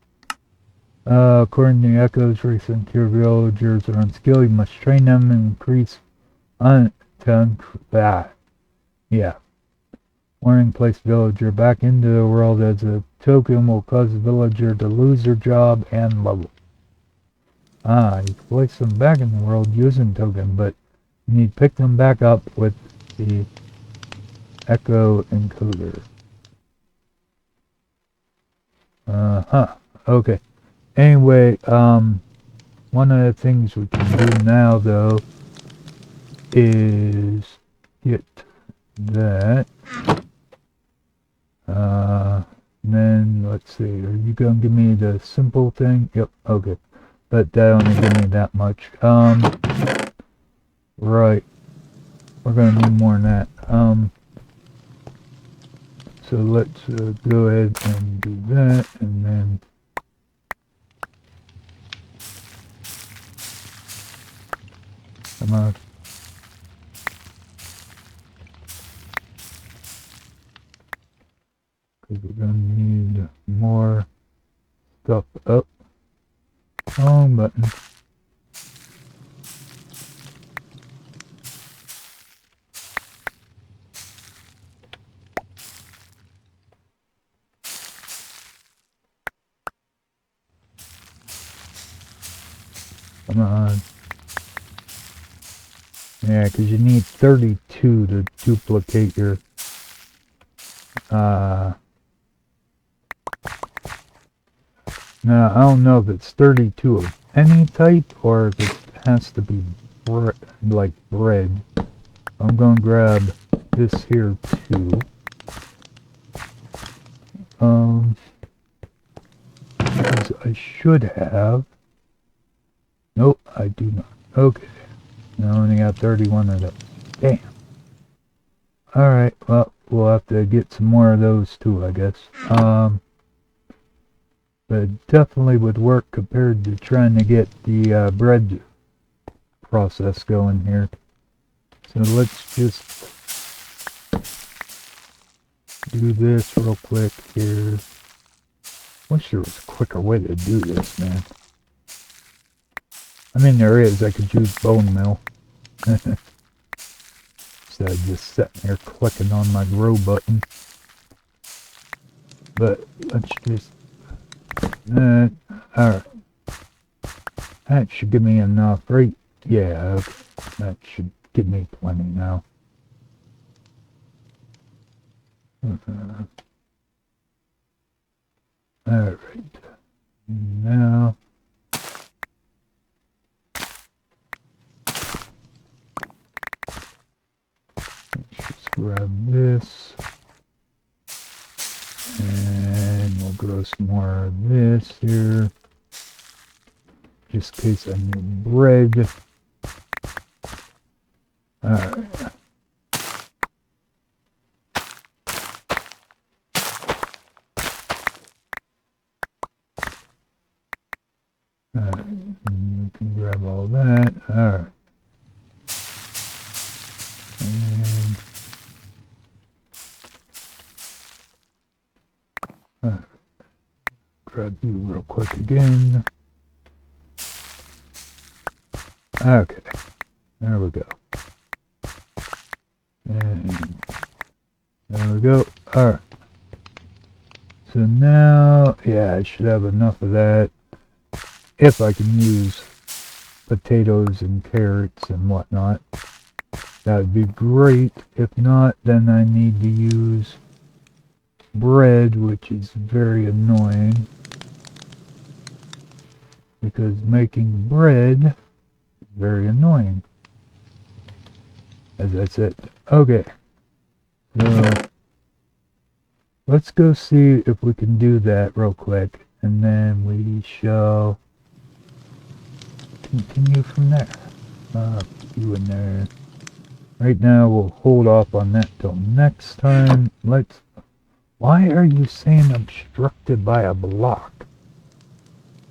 According to the echoes, recent your villagers are unskilled. You must train them and increase yeah. Warning, place villager back into the world as a token will cause the villager to lose their job and level. You can place them back in the world using token, but you need to pick them back up with the echo encoder. Okay. Anyway, one of the things we can do now, though, is get that. And then, let's see, are you going to give me the simple thing? Yep, okay. But that only give me that much. Right. We're going to need more than that. So let's go ahead and do that, and then come on. Because we're going to need more stuff up. Wrong button. Come on. Yeah, because you need 32 to duplicate your now I don't know if it's 32 of any type or if it has to be like bread. I'm gonna grab this here too. I should have. Nope, I do not. Okay. I only got 31 of those. Damn. Alright, well, we'll have to get some more of those too, I guess. But it definitely would work compared to trying to get the bread process going here. So let's just do this real quick here. Wish there was a quicker way to do this, man. I mean, there is. I could use bone meal. Instead of just sitting here clicking on my grow button. But let's just... alright. That should give me enough, right? Yeah, okay. That should give me plenty now. Alright. Now... let's just grab this. And we'll grow some more of this here. Just in case I need bread. Alright. Alright, you can grab all that. Alright. And grab you real quick again. Okay. There we go. And there we go. Alright. So now, yeah, I should have enough of that. If I can use potatoes and carrots and whatnot. That would be great. If not, then I need to use bread, which is very annoying. Because making bread is very annoying. As I said. Okay. So, let's go see if we can do that real quick. And then we shall continue from there. You in there. Right now, we'll hold off on that till next time. Why are you saying obstructed by a block?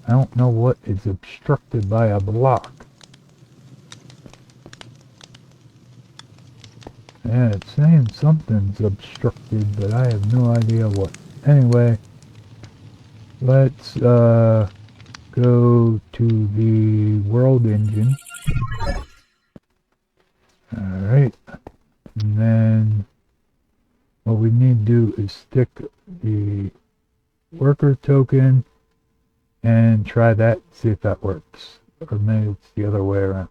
I don't know what is obstructed by a block. Yeah, it's saying something's obstructed, but I have no idea what. Anyway, let's go to the world engine. Alright. And then what we need to do is stick the worker token and try that, see if that works. Or maybe it's the other way around.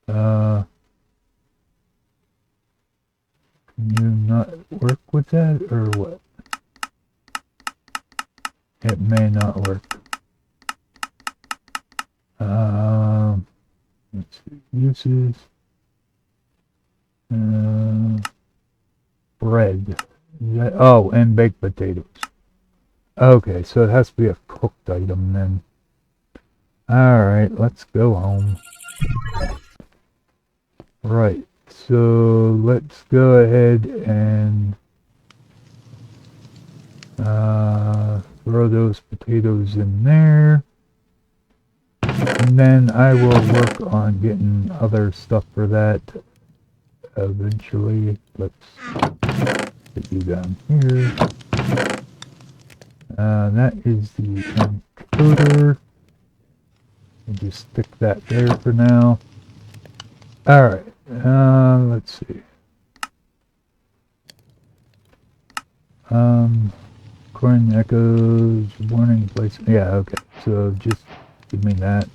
Can you not work with that, or what? It may not work. Let's see, uses. Bread. Oh, and baked potatoes. Okay, so it has to be a cooked item then. Alright, let's go home. Right, so let's go ahead and throw those potatoes in there. And then I will work on getting other stuff for that eventually. Let's get you down here. That is the encoder. We'll just stick that there for now. Alright, let's see. Coin echoes, warning place. Yeah, okay. So just give me that.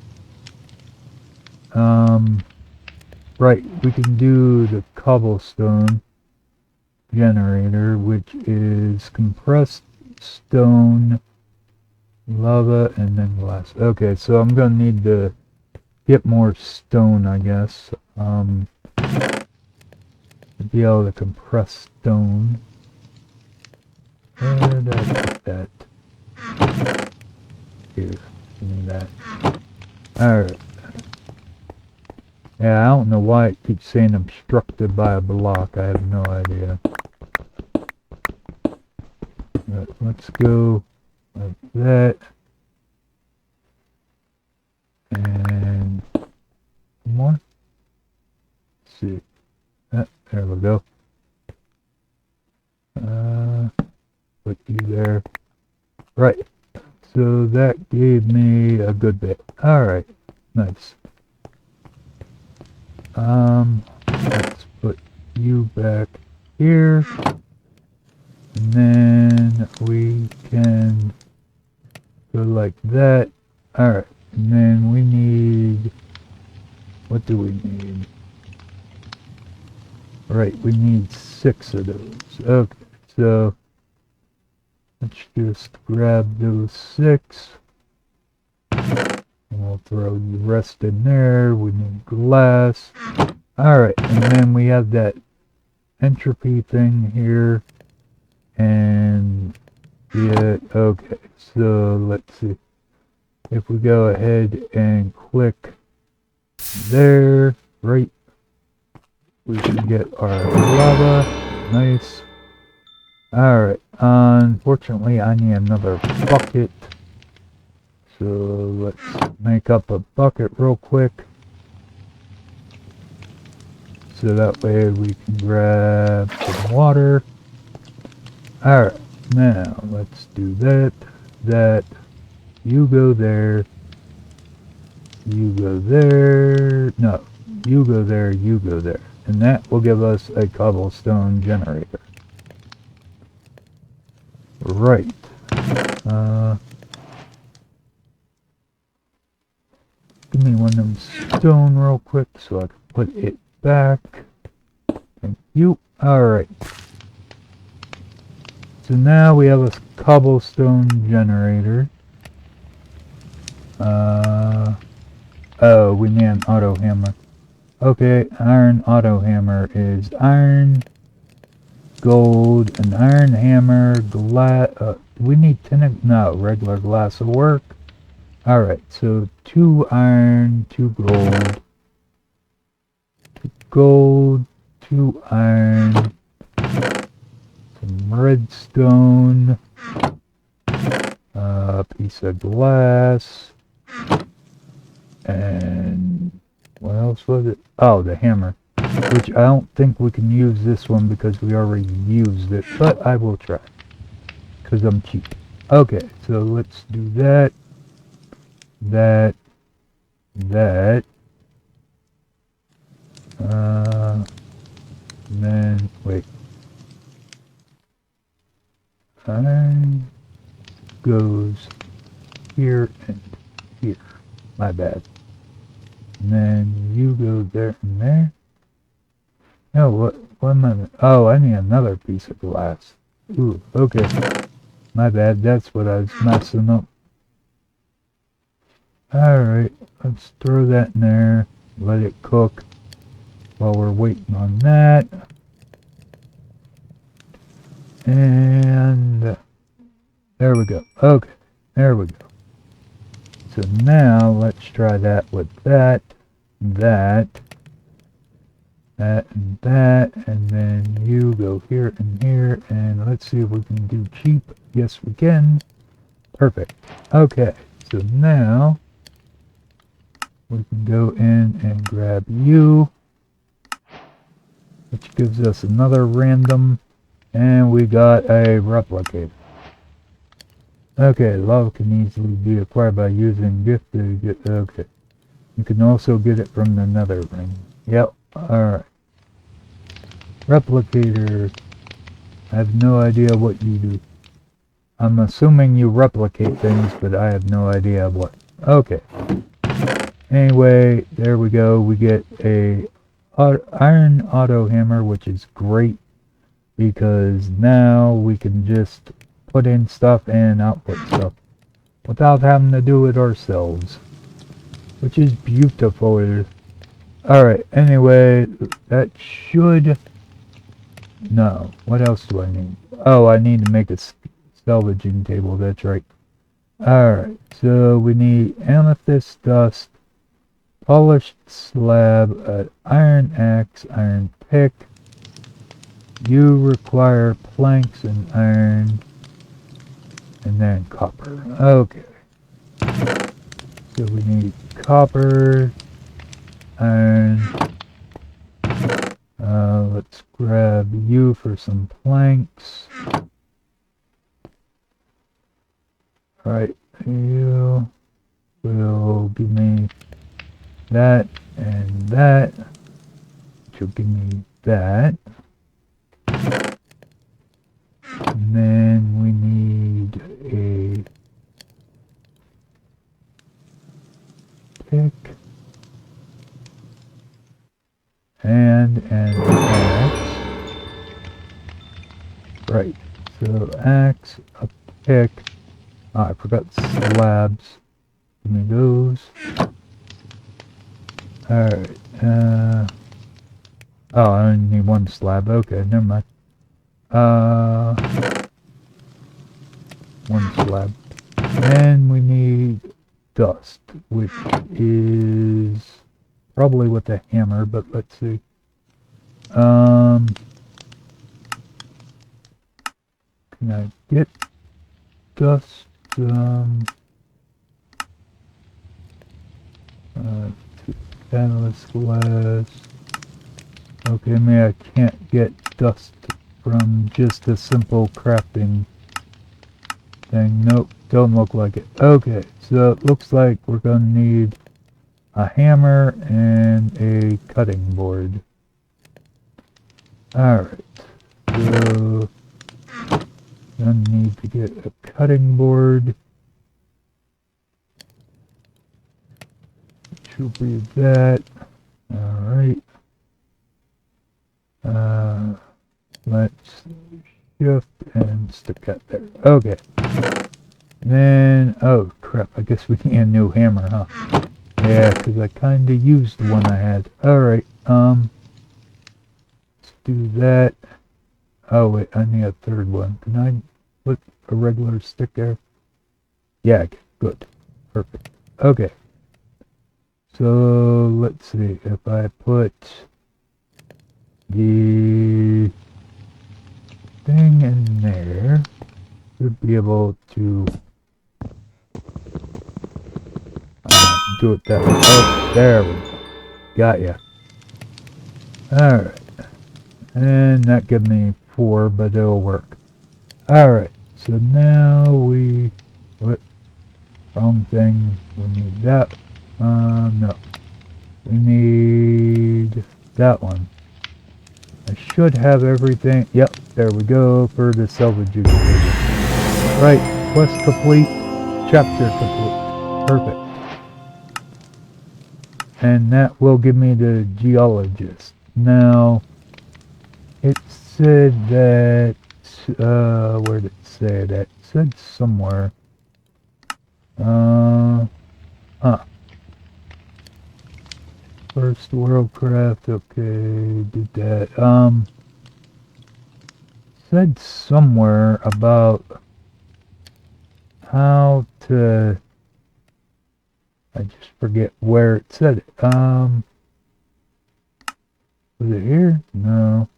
Right, we can do the cobblestone generator, which is compressed stone, lava, and then glass. Okay, so I'm gonna need to get more stone, I guess, to be able to compress stone. Where did I put that? Here, give me that. Alright. Yeah, I don't know why it keeps saying obstructed by a block. I have no idea. But let's go like that. And more. Let's see. There we go. Put you there. Right. So that gave me a good bit. Alright. Nice. Let's put you back here. And then we can go like that. Alright. And then we need... What do we need? Right, we need 6 of those. Okay, so let's just grab those 6. And we'll throw the rest in there. We need glass. Alright, and then we have that entropy thing here. And yeah, okay, so let's see. If we go ahead and click there, right, we can get our lava. Nice. Alright, unfortunately I need another bucket. So let's make up a bucket real quick. So that way we can grab some water. Alright, now let's do that. You go there. You go there. No, you go there, you go there. And that will give us a cobblestone generator. Right. Give me one of them stone real quick so I can put it back. Thank you. Alright. So now we have a cobblestone generator. Oh, we need an auto hammer. Okay, iron auto hammer is iron, gold, an iron hammer, glass. We need tin. No, regular glass will work. Alright, so 2 iron, 2 gold. 2 gold, 2 iron, some redstone, a piece of glass, and what else was it? Oh, the hammer, which I don't think we can use this one because we already used it, but I will try because I'm cheap. Okay, so let's do that. that, then, wait. Iron goes here and here. My bad. And then you go there and there. No, what am I? Oh, I need another piece of glass. Ooh, okay. My bad, that's what I was messing up. Alright, let's throw that in there. Let it cook while we're waiting on that. And there we go. Okay, there we go. So now let's try that with that, and that, and that, and then you go here and here, and let's see if we can do cheap. Yes, we can. Perfect. Okay, so now we can go in and grab you, which gives us another random, and we got a replicator. Okay, lava can easily be acquired by using gifted. Okay, you can also get it from the nether ring. Yep. Alright. Replicator. I have no idea what you do. I'm assuming you replicate things, but I have no idea what. Okay. Anyway, there we go. We get a iron auto hammer, which is great because now we can just put in stuff and output stuff without having to do it ourselves, which is beautiful. Alright, anyway, that should... No, what else do I need? Oh, I need to make a salvaging table, that's right. Alright, so we need amethyst dust, polished slab, iron axe, iron pick. You require planks and iron, and then copper. Okay. So we need copper, iron. Let's grab you for some planks. Alright, you will give me that and that, which will give me that. And then we need a pick and an axe. Right, so axe, a pick. Oh, I forgot slabs. Give me those. Alright, oh, I only need one slab. Okay, never mind. One slab. And we need dust, which is probably with a hammer, but let's see. Can I get dust? Stainless glass. Okay, maybe I can't get dust from just a simple crafting thing. Nope, don't look like it. Okay, so it looks like we're gonna need a hammer and a cutting board. Alright, so gonna need to get a cutting board, which will be that. Alright, let's shift and stick that there. Okay, then, oh crap, I guess we need a new hammer, huh? Yeah, because I kind of used the one I had. Alright, let's do that. Oh wait, I need a third one. Can I put a regular stick there? Yeah, good. Perfect. Okay. So, let's see. If I put the thing in there, should be able to do it that way. Oh, there we go. Got ya. Alright. And that gives me 4, but it'll work. Alright. So now we... What? Wrong thing. We need that. No. We need that one. I should have everything. Yep, there we go for the salvage exhibit. Right, quest complete, chapter complete. Perfect. And that will give me the geologist. Now, it said that, where did it say that? It said somewhere. First Worldcraft, okay, did that. Said somewhere about how to, I just forget where it said it. Was it here? No.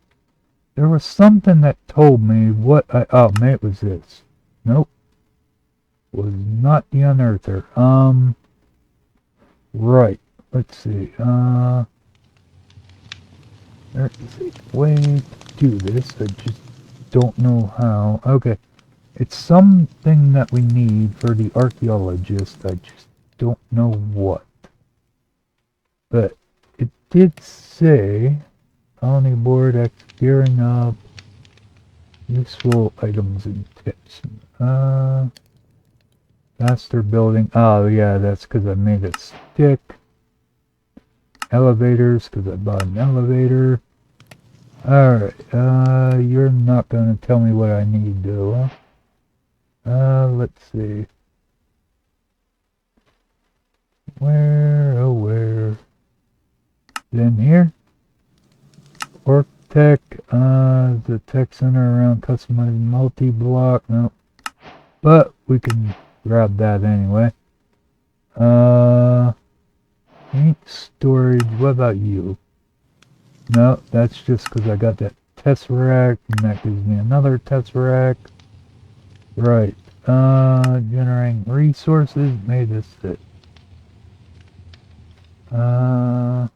There was something that told me what oh, maybe it was this. Nope. Was not the unearther. Right. Let's see. There is a way to do this. I just don't know how. Okay. It's something that we need for the archaeologist. I just don't know what. But it did say colony board X gearing up. Useful items and tips. Faster building. Oh yeah, that's because I made a stick. Elevators, because I bought an elevator. Alright, you're not going to tell me what I need to do, huh? Let's see. Where, oh where? Then here? Orc Tech, the tech center around customized multi-block. No. But we can grab that anyway. Ain't storage. What about you? No, that's just because I got that tesseract, and that gives me another tesseract. Right. Generating resources. Made this fit. Oh,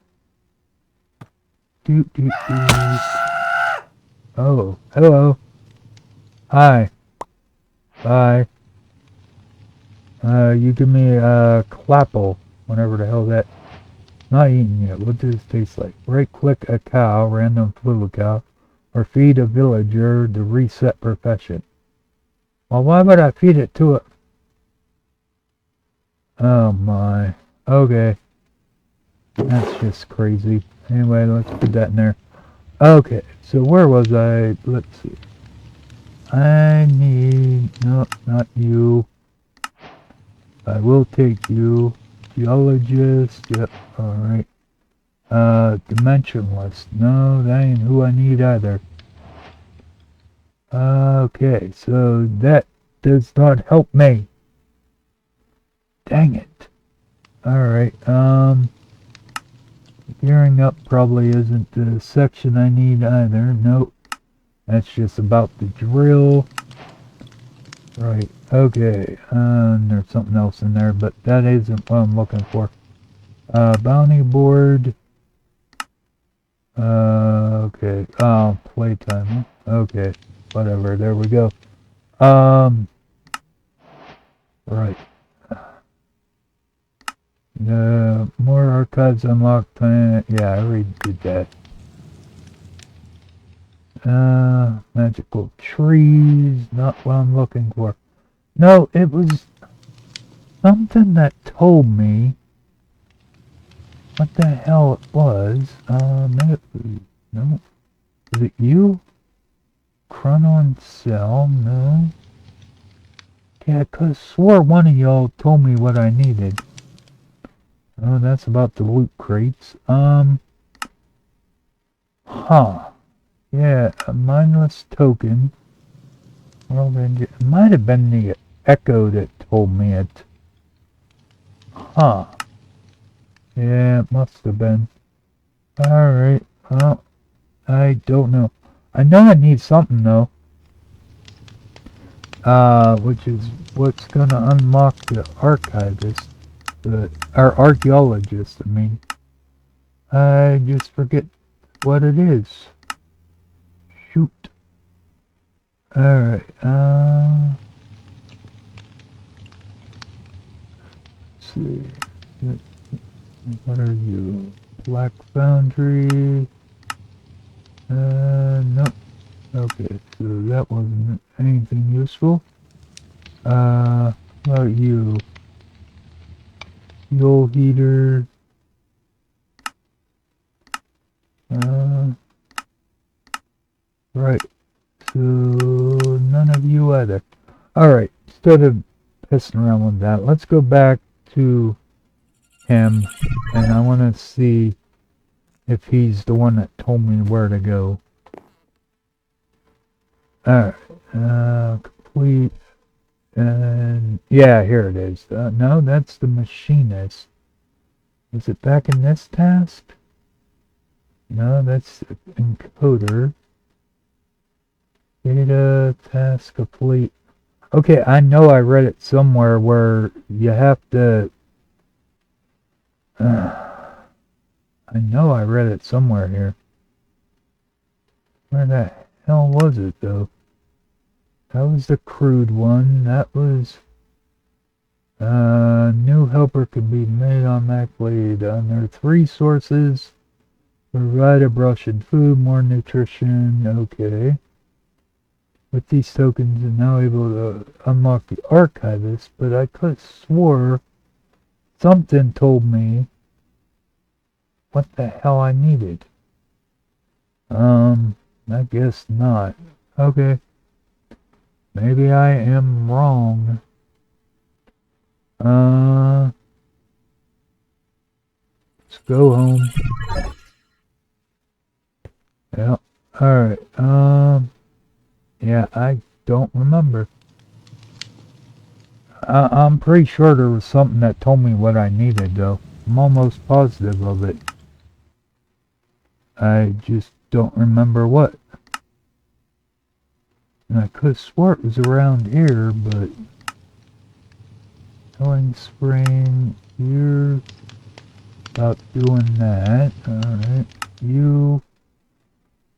hello. Hi. Bye. You give me a clapple, whenever the hell that. Not eating yet. What does it taste like? Right click a cow, random fluid cow, or feed a villager to reset profession. Well, why would I feed it to it? Oh my. Okay. That's just crazy. Anyway, let's put that in there. Okay, so where was I? Let's see. I need... No, not you. I will take you. Geologist. Yep, alright. Dimensionless. No, that ain't who I need either. Okay, so that does not help me. Dang it. Alright, gearing up probably isn't the section I need either. Nope. That's just about the drill. Right, okay. There's something else in there, but that isn't what I'm looking for. Bounty board. Okay. Oh, playtime. Okay. Whatever. There we go. Right. More archives unlocked. Yeah, I already did that. Magical trees. Not what I'm looking for. No, it was something that told me what the hell it was. No. Is it you? Chronon Cell? No. Yeah, 'cause swore one of y'all told me what I needed. Oh, that's about the loot crates. Yeah, a mindless token. World Engine. It might have been the Echo that told me it. Yeah, it must have been. Alright, well, I don't know. I know I need something, though. Which is what's gonna unlock the archivist. Our archaeologist, I mean. I just forget what it is. Shoot. Alright, see. What are you? Black Foundry. Nope. Okay, so that wasn't anything useful. What about you? Fuel heater. Right. So, none of you either. Alright, instead of pissing around with that, let's go back to him, and I want to see if he's the one that told me where to go. Alright, complete, and yeah, here it is. No, that's the machinist. Is it back in this task? No, that's encoder. Data, task complete. Okay, I know I read it somewhere where you have to... I know I read it somewhere here. Where the hell was it, though? That was the crude one. That was... new helper can be made automatically. There are 3 sources. Provide a brush and food, more nutrition. Okay. With these tokens, I'm now able to unlock the archivist, but I could have swore something told me what the hell I needed. I guess not. Okay. Maybe I am wrong. Let's go home. Yeah. Alright. Yeah, I don't remember. I'm pretty sure there was something that told me what I needed, though. I'm almost positive of it. I just don't remember what. And I could have swore it was around here, but... Killing Spring, you're about doing that. Alright. You...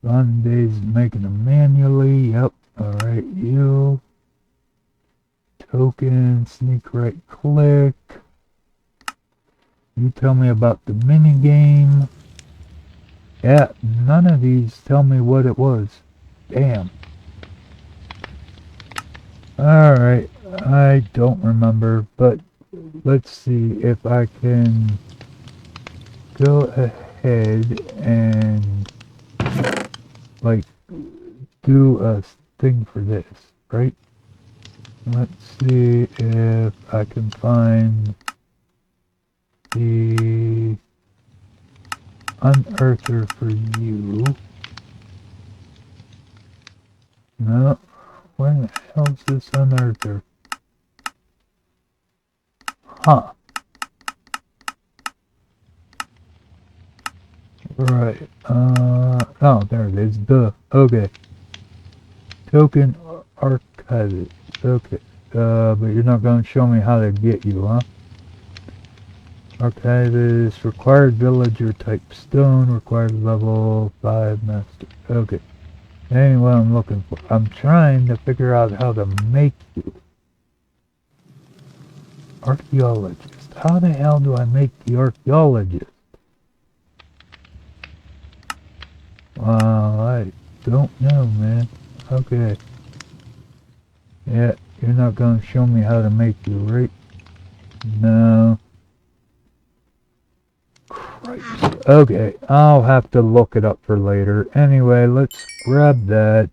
Sunday's making them manually. Yep. Alright, you. Token, sneak right click. You tell me about the mini game. Yeah, none of these tell me what it was. Damn. Alright, I don't remember, but let's see if I can go ahead and like do a thing for this, right? Let's see if I can find the unearther for you. No, where the hell's this unearther? Huh. Right, oh, there it is, duh, okay. Token archivist, okay, but you're not gonna show me how to get you, huh? Archivist, required villager type stone, required level 5 master, okay. Ain't what I'm looking for. I'm trying to figure out how to make you. Archaeologist, how the hell do I make the archaeologist? I don't know, man. Okay. Yeah, you're not gonna show me how to make you, right? No. Christ. Okay, I'll have to look it up for later. Anyway, let's grab that.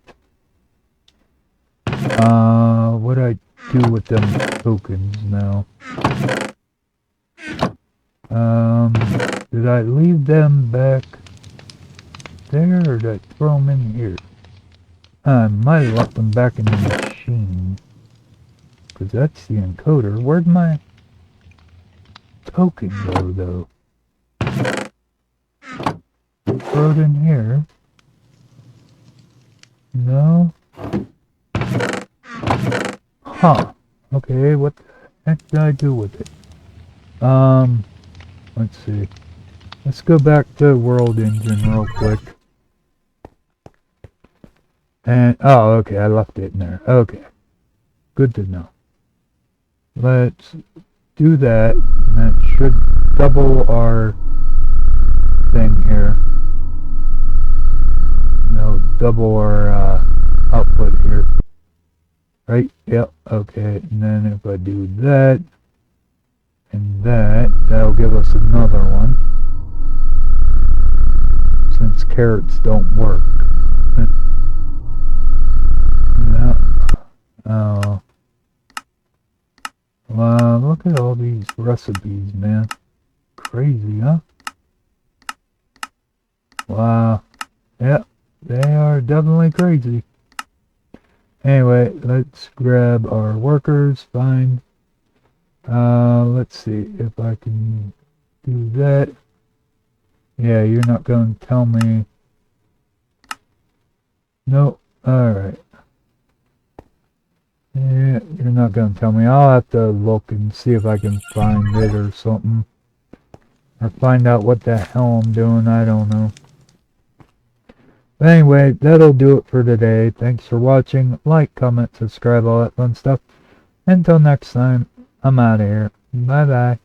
What do I do with them tokens now? Did I leave them back there, or did I throw them in here? I might have left them back in the machine. Because that's the encoder. Where'd my token go, though? Throw it in here. No? Huh. Okay, what the heck did I do with it? Let's see. Let's go back to World Engine real quick. And, oh, okay, I left it in there. Okay. Good to know. Let's do that, and that should double our thing here. No, double our output here. Right? Yep. Okay. And then if I do that and that, that'll give us another one. Since carrots don't work. Yeah. Oh. Wow, look at all these recipes, man. Crazy, huh? Wow. Yep. They are definitely crazy. Anyway, let's grab our workers. Fine. Let's see if I can do that. Yeah, you're not going to tell me. Nope. Alright. Yeah, you're not going to tell me. I'll have to look and see if I can find it or something. Or find out what the hell I'm doing. I don't know. But anyway, that'll do it for today. Thanks for watching. Like, comment, subscribe, all that fun stuff. Until next time, I'm out of here. Bye-bye.